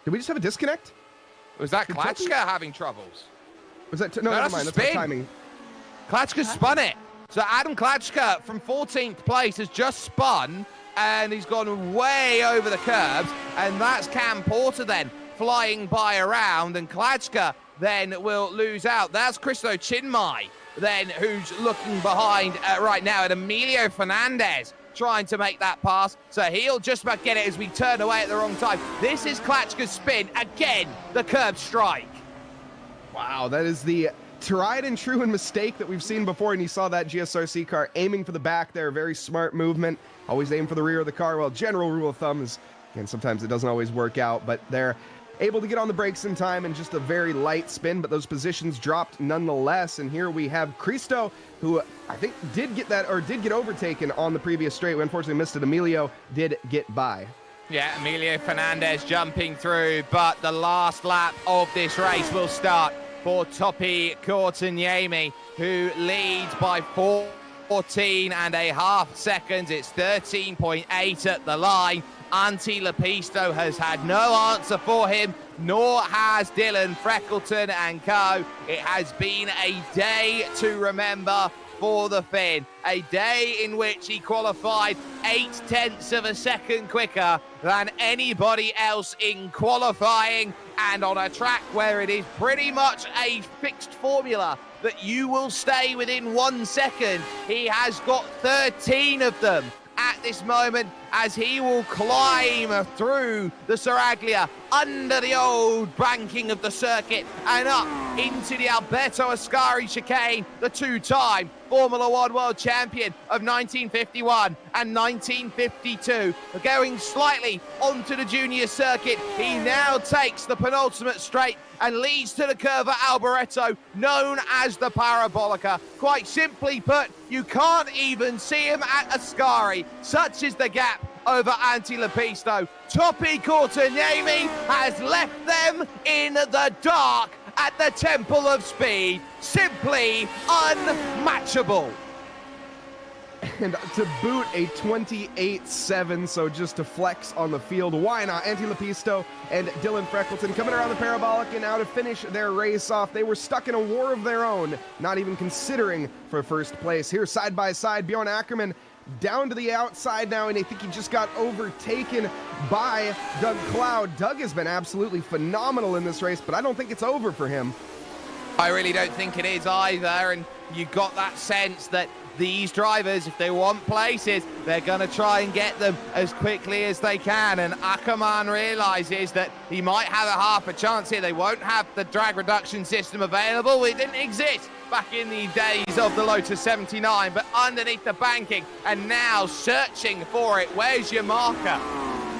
S3: did we just have a disconnect?
S1: Was that Klatschka having troubles?
S3: Was that no, never mind. That's the timing.
S1: Klatschka spun it. So Adam Klatschka from 14th place has just spun, and he's gone way over the curbs, and that's Cam Porter then flying by around, and Klatschka then will lose out. That's Christo Chinmay then who's looking behind right now at Emilio Fernandez trying to make that pass, so he'll just about get it as we turn away at the wrong time. This is Klatschka's spin. Again, the curb strike.
S3: Wow, that is the tried and true and mistake that we've seen before, and you saw that GSRC car aiming for the back there. Very smart movement. Always aim for the rear of the car. Well, general rule of thumb is, and sometimes it doesn't always work out, but they're able to get on the brakes in time and just a very light spin, but those positions dropped nonetheless. And here we have Cristo, who I think did get overtaken on the previous straight. We unfortunately missed it. Emilio did get by.
S1: Yeah, Emilio Fernandez jumping through, but the last lap of this race will start for Topi Korteniemi, who leads by 14.5 seconds. It's 13.8 at the line. Antti Lepisto has had no answer for him, nor has Dylan Freckleton and co. It has been a day to remember for the Finn, a day in which he qualified 0.8 of a second quicker than anybody else in qualifying, and on a track where it is pretty much a fixed formula that you will stay within 1 second. He has got 13 of them at this moment as he will climb through the Serraglia under the old banking of the circuit and up into the Alberto Ascari chicane, the two-time Formula One world champion of 1951 and 1952. Going slightly onto the junior circuit, he now takes the penultimate straight and leads to the curve at Alboreto, known as the Parabolica. Quite simply put, you can't even see him at Ascari. Such is the gap over Antti Lepisto. Topi Korteniemi has left them in the dark at the Temple of Speed. Simply unmatchable.
S3: And to boot a 28.7, so just to flex on the field, why not? Antti Lepisto and Dylan Freckleton coming around the parabolic and now to finish their race off. They were stuck in a war of their own, not even considering for first place. Here side by side, Bjorn Ackerman down to the outside now, and I think he just got overtaken by Doug Cloud. Doug has been absolutely phenomenal in this race, but I don't think it's over for him.
S1: I really don't think it is either, and you got that sense that these drivers, if they want places, they're going to try and get them as quickly as they can, and Ackerman realizes that he might have a half a chance here. They won't have the drag reduction system available. It didn't exist back in the days of the Lotus 79, but underneath the banking, and now searching for it. Where's your marker?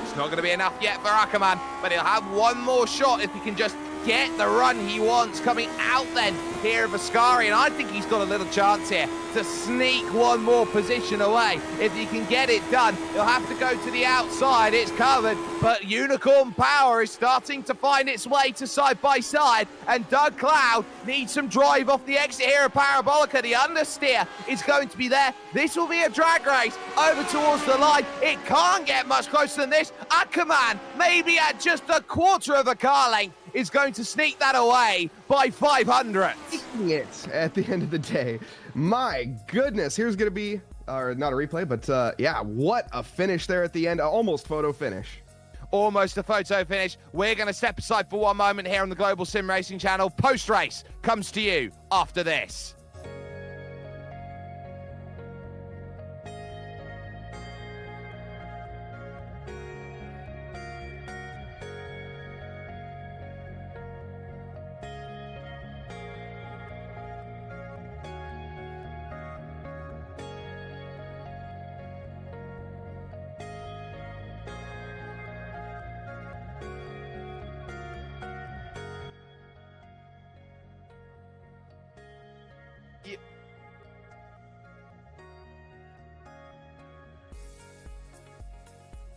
S1: It's not going to be enough yet for Ackerman, but he'll have one more shot if he can just get the run he wants coming out then here of Ascari, and I think he's got a little chance here to sneak one more position away. If he can get it done, he'll have to go to the outside. It's covered, but Unicorn Power is starting to find its way to side by side, and Doug Cloud needs some drive off the exit here of Parabolica. The understeer is going to be there. This will be a drag race over towards the line. It can't get much closer than this. Ackerman, maybe at just a quarter of a car length, is going to sneak that away by 500.
S3: It at the end of the day. My goodness, here's going to be, or not a replay, but yeah, what a finish there at the end. Almost photo finish.
S1: Almost a photo finish. We're going to step aside for one moment here on the Global Sim Racing Channel. Post-race comes to you after this.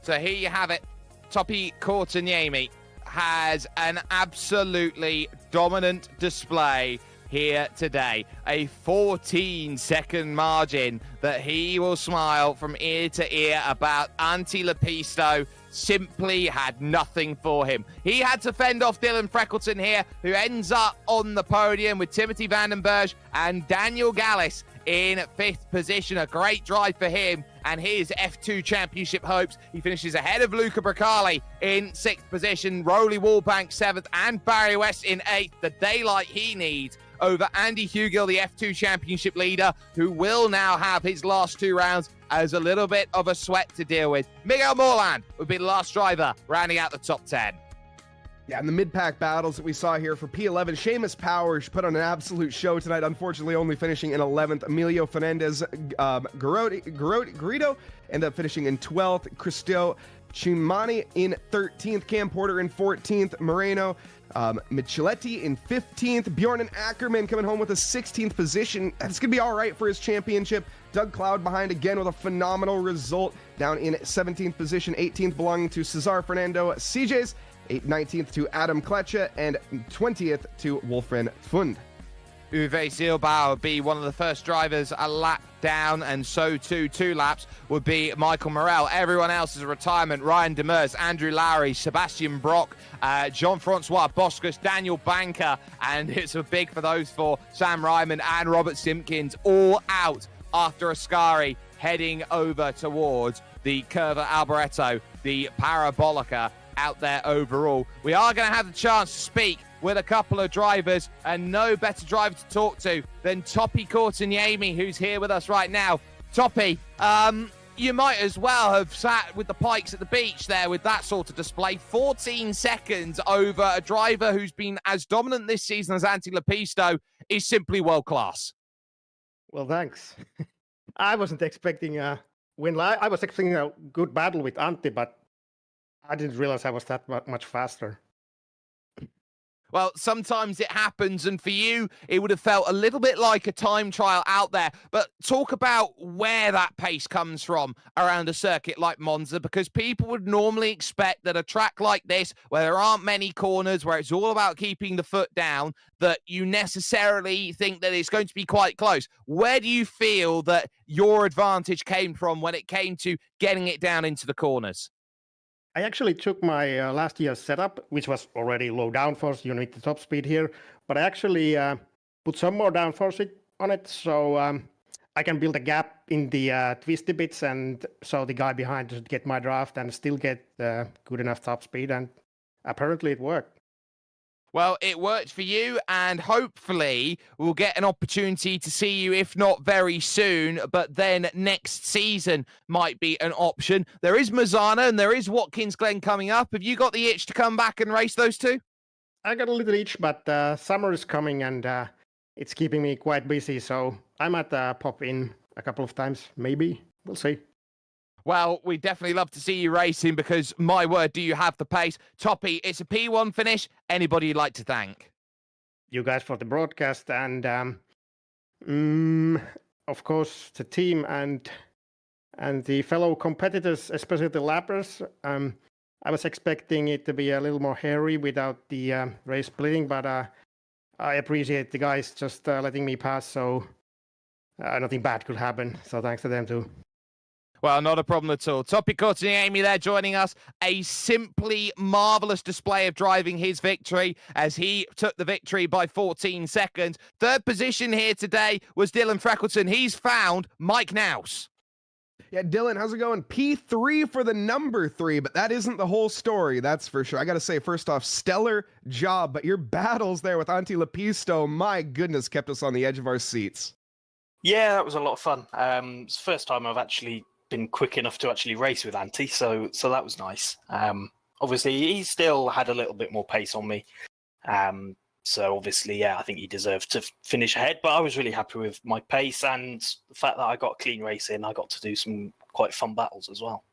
S1: So here you have it. Topi Korteniemi has an absolutely dominant display here today. A 14-second margin that he will smile from ear to ear about. Antti Lepisto simply had nothing for him. He had to fend off Dylan Freckleton here, who ends up on the podium with Timothy Vandenberg and Daniel Gallis in 5th position. A great drive for him and his F2 championship hopes. He finishes ahead of Luca Bracali in 6th position, Rolly Wallbank 7th, and Barry West in 8th. The daylight he needs over Andy Hugill, the F2 championship leader, who will now have his last 2 rounds as a little bit of a sweat to deal with. Miguel Morland would be the last driver rounding out the top 10.
S3: Yeah, in the mid-pack battles that we saw here for P11, Seamus Powers put on an absolute show tonight, unfortunately only finishing in 11th. Emilio Fernandez Garrido ended up finishing in 12th. Cristo Cimani in 13th. Cam Porter in 14th. Moreno Micheletti in 15th. Bjorn Ackerman coming home with a 16th position. That's going to be all right for his championship. Doug Cloud behind again with a phenomenal result, down in 17th position. 18th belonging to Cesar Fernando CJs. 19th to Adam Kletcher, and 20th to Wolfram Pfund.
S1: Uwe Zielbauer would be one of the first drivers a lap down, and so too 2 laps would be Michael Morel. Everyone else is a retirement. Ryan Demers, Andrew Lowry, Sebastian Brock, Jean-Francois Boscus, Daniel Banker, and it's a big for those 4, Sam Ryman and Robert Simpkins, all out after Ascari, heading over towards the Curva Alboreto, the Parabolica, out there overall. We are going to have the chance to speak with a couple of drivers, and no better driver to talk to than Topi Courtiniemi, who's here with us right now. Topi, you might as well have sat with the pikes at the beach there with that sort of display. 14 seconds over a driver who's been as dominant this season as Antti Lepisto is simply world class.
S4: Well, thanks. I wasn't expecting a win. I was expecting a good battle with Antti, but I didn't realize I was that much faster.
S1: Well, sometimes it happens, and for you, it would have felt a little bit like a time trial out there. But talk about where that pace comes from around a circuit like Monza, because people would normally expect that a track like this, where there aren't many corners, where it's all about keeping the foot down, that you necessarily think that it's going to be quite close. Where do you feel that your advantage came from when it came to getting it down into the corners?
S4: I actually took my last year's setup, which was already low downforce. You need the top speed here, but I actually put some more downforce on it, so I can build a gap in the twisty bits, and so the guy behind should get my draft and still get good enough top speed. And apparently, it worked.
S1: Well, it worked for you, and hopefully we'll get an opportunity to see you, if not very soon, but then next season might be an option. There is Mazzana and there is Watkins Glen coming up. Have you got the itch to come back and race those 2?
S4: I got a little itch, but summer is coming and it's keeping me quite busy, so I might pop in a couple of times, maybe. We'll see.
S1: Well, we'd definitely love to see you racing, because, my word, do you have the pace. Topi, it's a P1 finish. Anybody you'd like to thank?
S4: You guys for the broadcast, and of course the team and the fellow competitors, especially the lappers. I was expecting it to be a little more hairy without the race splitting, but I appreciate the guys just letting me pass, so nothing bad could happen. So thanks to them too.
S1: Well, not a problem at all. Topi Courtiniemi there joining us. A simply marvellous display of driving his victory as he took the victory by 14 seconds. 3rd position here today was Dylan Freckleton. He's found Mike Naus.
S3: Yeah, Dylan, how's it going? P3 for the number 3, but that isn't the whole story, that's for sure. I got to say, first off, stellar job, but your battles there with Antti Lepisto, my goodness, kept us on the edge of our seats.
S5: Yeah, that was a lot of fun. It's the first time I've actually been quick enough to actually race with Antti, so that was nice. Obviously, he still had a little bit more pace on me. So obviously, yeah, I think he deserved to finish ahead, but I was really happy with my pace and the fact that I got a clean race in. I got to do some quite fun battles as well.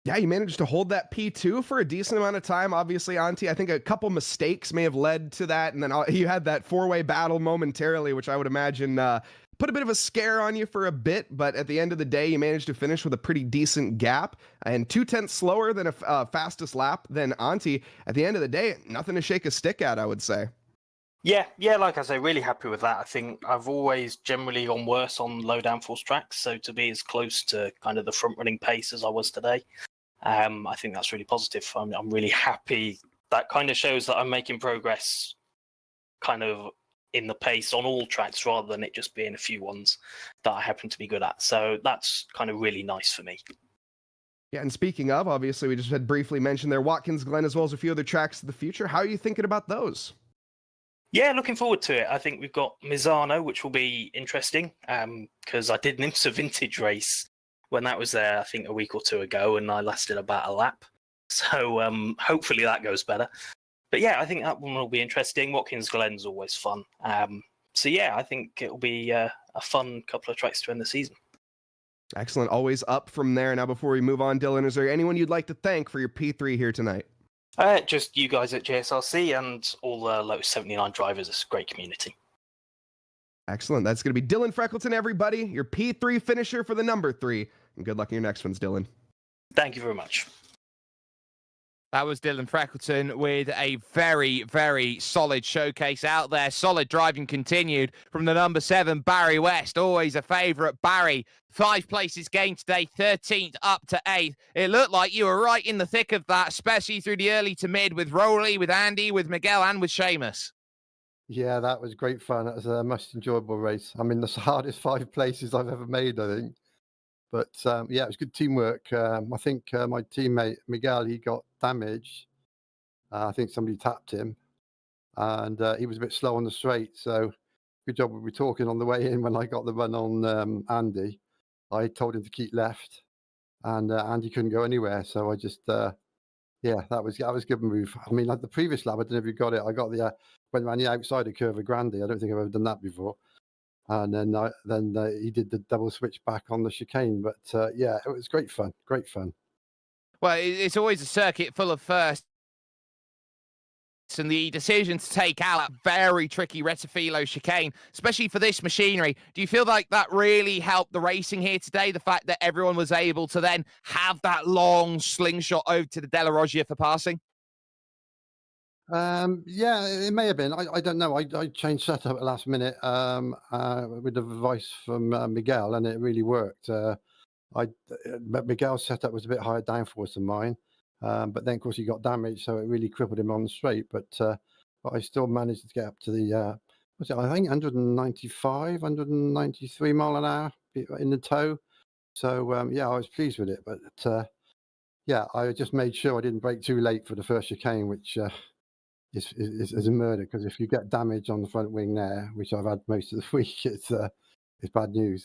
S3: Yeah, you managed to hold that P2 for a decent amount of time. Obviously, Antti, I think a couple mistakes may have led to that, and then you had that 4-way battle momentarily, which I would imagine put a bit of a scare on you for a bit, but at the end of the day, you managed to finish with a pretty decent gap and 0.2 slower than a fastest lap than Antti. At the end of the day, nothing to shake a stick at, I would say.
S5: Yeah, like I say, really happy with that. I think I've always generally gone worse on low downforce tracks, so to be as close to kind of the front running pace as I was today, I think that's really positive. I'm really happy. That kind of shows that I'm making progress kind of in the pace on all tracks rather than it just being a few ones that I happen to be good at. So that's kind of really nice for me.
S3: Yeah, and speaking of, obviously, we just had briefly mentioned there Watkins Glen as well as a few other tracks in the future. How are you thinking about those?
S5: Yeah, looking forward to it. I think we've got Misano, which will be interesting because I did an IMSA vintage race when that was there, I think a week or two ago, and I lasted about a lap. So hopefully that goes better. But yeah, I think that one will be interesting. Watkins Glen's always fun. So yeah, I think it'll be a fun couple of tracks to end the season.
S3: Excellent. Always up from there. Now, before we move on, Dylan, is there anyone you'd like to thank for your P3 here tonight?
S5: Just you guys at JSRC and all the Lotus 79 drivers. It's a great community.
S3: Excellent. That's going to be Dylan Freckleton, everybody. Your P3 finisher for the number 3. And good luck in your next ones, Dylan.
S5: Thank you very much.
S1: That was Dylan Freckleton with a very, very solid showcase out there. Solid driving continued from the number 7, Barry West. Always a favourite. Barry, 5 places gained today, 13th up to 8th. It looked like you were right in the thick of that, especially through the early to mid with Rowley, with Andy, with Miguel, and with Seamus.
S6: Yeah, that was great fun. It was a most enjoyable race. I mean, the hardest 5 places I've ever made, I think. But yeah, it was good teamwork. I think my teammate Miguel, he got damaged. I think somebody tapped him, and he was a bit slow on the straight. So good job we were talking on the way in when I got the run on Andy. I told him to keep left, and Andy couldn't go anywhere. So I just yeah, that was a good move. I mean, like the previous lap, I don't know if you got it. I got the went around the outside of Curva Grande. I don't think I've ever done that before. And then he did the double switch back on the chicane. But yeah, it was great fun. Great fun.
S1: Well, it's always a circuit full of firsts. And the decision to take out that very tricky Rettifilo chicane, especially for this machinery, do you feel like that really helped the racing here today? The fact that everyone was able to then have that long slingshot over to the Della Roggia for passing?
S6: Yeah, it may have been. I don't know. I changed setup at the last minute with the advice from Miguel, and it really worked. But Miguel's setup was a bit higher downforce than mine, but then of course he got damaged, so it really crippled him on the straight. But I still managed to get up to the what's it? I think 195, 193 mile an hour in the toe. So yeah, I was pleased with it. But yeah, I just made sure I didn't brake too late for the first chicane, which is a murder, because if you get damage on the front wing there, which I've had most of the week, it's bad news.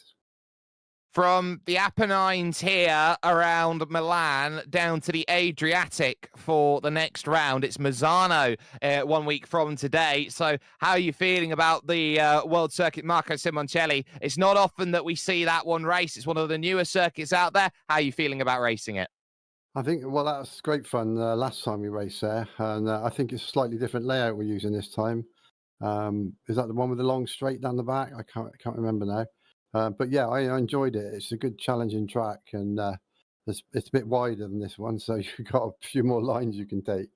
S1: From the Apennines here around Milan down to the Adriatic for the next round, it's Misano 1 week from today. So how are you feeling about the World Circuit Marco Simoncelli? It's not often that we see that one race. It's one of the newer circuits out there. How are you feeling about racing it?
S6: I think, well, that was great fun last time we raced there, and I think it's a slightly different layout we're using this time. Is that the one with the long straight down the back? I can't remember now. But yeah, I enjoyed it. It's a good challenging track, and it's a bit wider than this one, so you've got a few more lines you can take.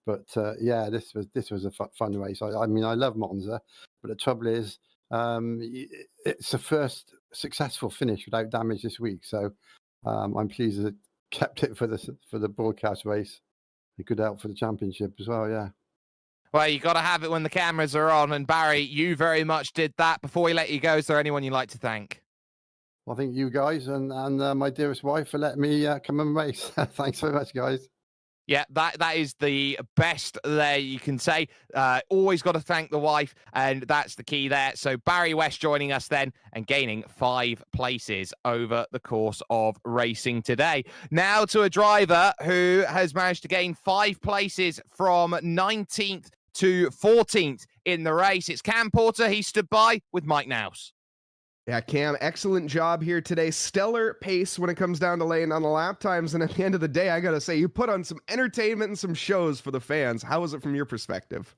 S6: But yeah, this was a fun race. I mean, I love Monza, but the trouble is, it's the first successful finish without damage this week. So I'm pleased that it kept it for the broadcast race. A good help for the championship as well. Yeah.
S1: Well, you got to have it when the cameras are on. And Barry, you very much did that. Before we let you go, is there anyone you'd like to thank?
S6: Well, I think you guys and my dearest wife for letting me come and race. Thanks very much, guys.
S1: Yeah, that is the best there you can say. Always got to thank the wife, and that's the key there. So Barry West joining us then and gaining 5 places over the course of racing today. Now to a driver who has managed to gain 5 places from 19th to 14th in the race. It's Cam Porter. He stood by with Mike Nouse.
S3: Yeah, Cam, excellent job here today. Stellar pace when it comes down to laying on the lap times. And at the end of the day, I got to say, you put on some entertainment and some shows for the fans. How was it from your perspective?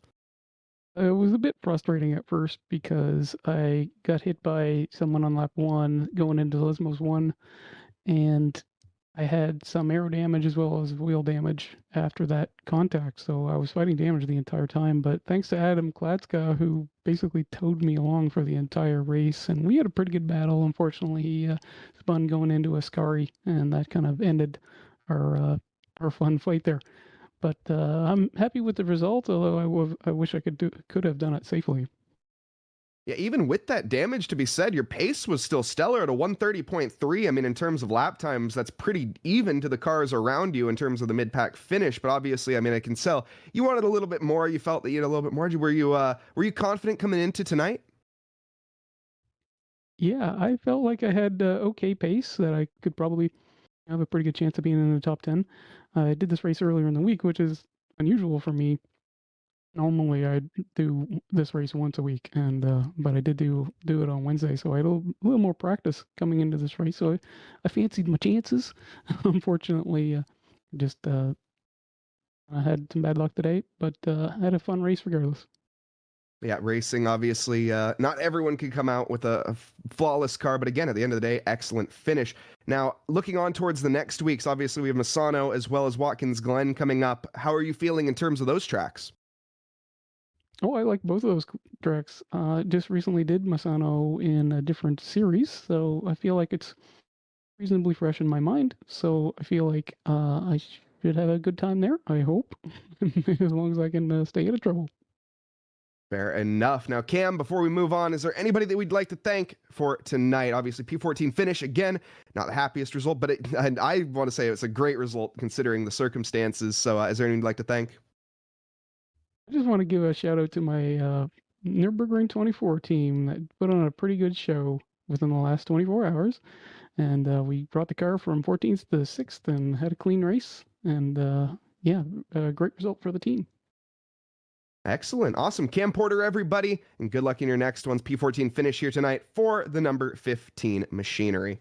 S7: It was a bit frustrating at first because I got hit by someone on lap 1 going into Lesmos 1. And I had some aero damage as well as wheel damage after that contact, so I was fighting damage the entire time. But thanks to Adam Klatska, who basically towed me along for the entire race, and we had a pretty good battle. Unfortunately, he spun going into a Scari, and that kind of ended our fun fight there. But I'm happy with the result, although I wish I could have done it safely.
S3: Yeah, even with that damage to be said, your pace was still stellar at a 130.3. I mean, in terms of lap times, that's pretty even to the cars around you in terms of the mid-pack finish. But obviously, I mean, I can tell you wanted a little bit more. You felt that you had a little bit more. Were you confident coming into tonight?
S7: Yeah, I felt like I had okay pace that I could probably have a pretty good chance of being in the top 10. I did this race earlier in the week, which is unusual for me. Normally, I do this race once a week, and but I did do it on Wednesday, so I had a little more practice coming into this race. So I fancied my chances. Unfortunately, just I had some bad luck today, but I had a fun race regardless.
S3: Yeah, racing, obviously, not everyone can come out with a flawless car, but again, at the end of the day, excellent finish. Now, looking on towards the next weeks, obviously we have Misano as well as Watkins Glen coming up. How are you feeling in terms of those tracks?
S7: Oh, I like both of those tracks. Just recently did Misano in a different series, so I feel like it's reasonably fresh in my mind. So I feel like I should have a good time there, I hope, as long as I can stay out of trouble.
S3: Fair enough. Now, Cam, before we move on, is there anybody that we'd like to thank for tonight? Obviously, P14 finish, again, not the happiest result, but and I want to say it's a great result considering the circumstances. So is there anyone you'd like to thank?
S7: I just want to give a shout out to my Nürburgring 24 team that put on a pretty good show within the last 24 hours. And we brought the car from 14th to 6th and had a clean race. And yeah, a great result for the team.
S3: Excellent. Awesome. Cam Porter, everybody, and good luck in your next one's P14 finish here tonight for the number 15 machinery.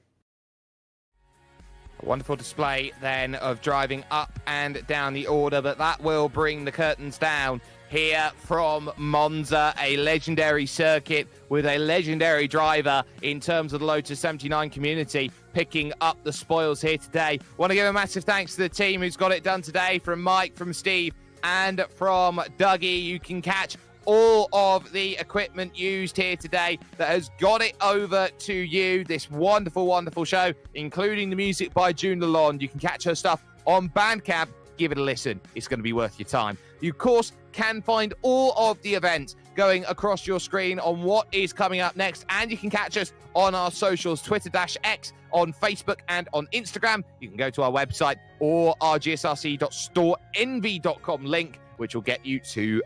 S1: A wonderful display then of driving up and down the order, but that will bring the curtains down here from Monza, a legendary circuit with a legendary driver in terms of the Lotus 79 community picking up the spoils here today. Want to give a massive thanks to the team who's got it done today, from Mike, from Steve, and from Dougie. You can catch all of the equipment used here today that has got it over to you. This wonderful, wonderful show, including the music by June Lalonde. You can catch her stuff on Bandcamp. Give it a listen. It's going to be worth your time. You, of course, can find all of the events going across your screen on what is coming up next. And you can catch us on our socials, Twitter-X, on Facebook and on Instagram. You can go to our website or our gsrc.storeenvy.com link, which will get you to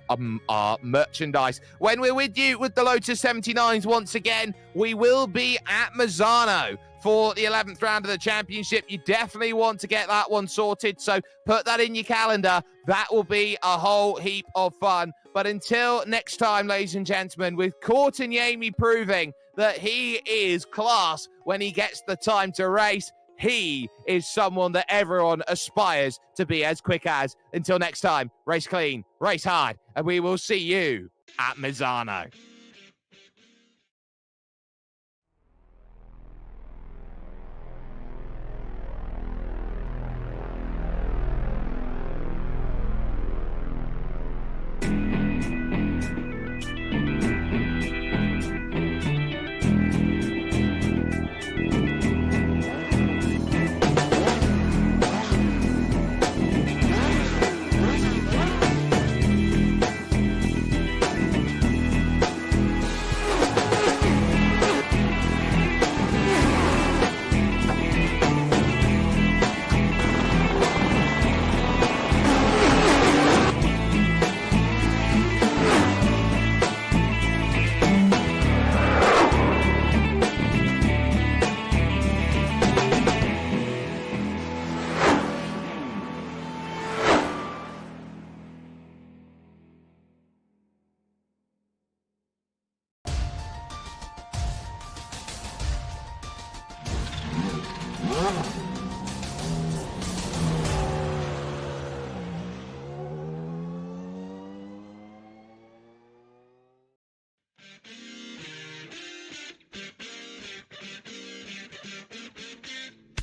S1: our merchandise. When we're with you with the Lotus 79s once again, we will be at Misano for the 11th round of the championship. You definitely want to get that one sorted, so put that in your calendar. That will be a whole heap of fun. But until next time, ladies and gentlemen, with Courtney Yamey proving that he is class when he gets the time to race, he is someone that everyone aspires to be as quick as. Until next time, race clean, race hard, and we will see you at Misano.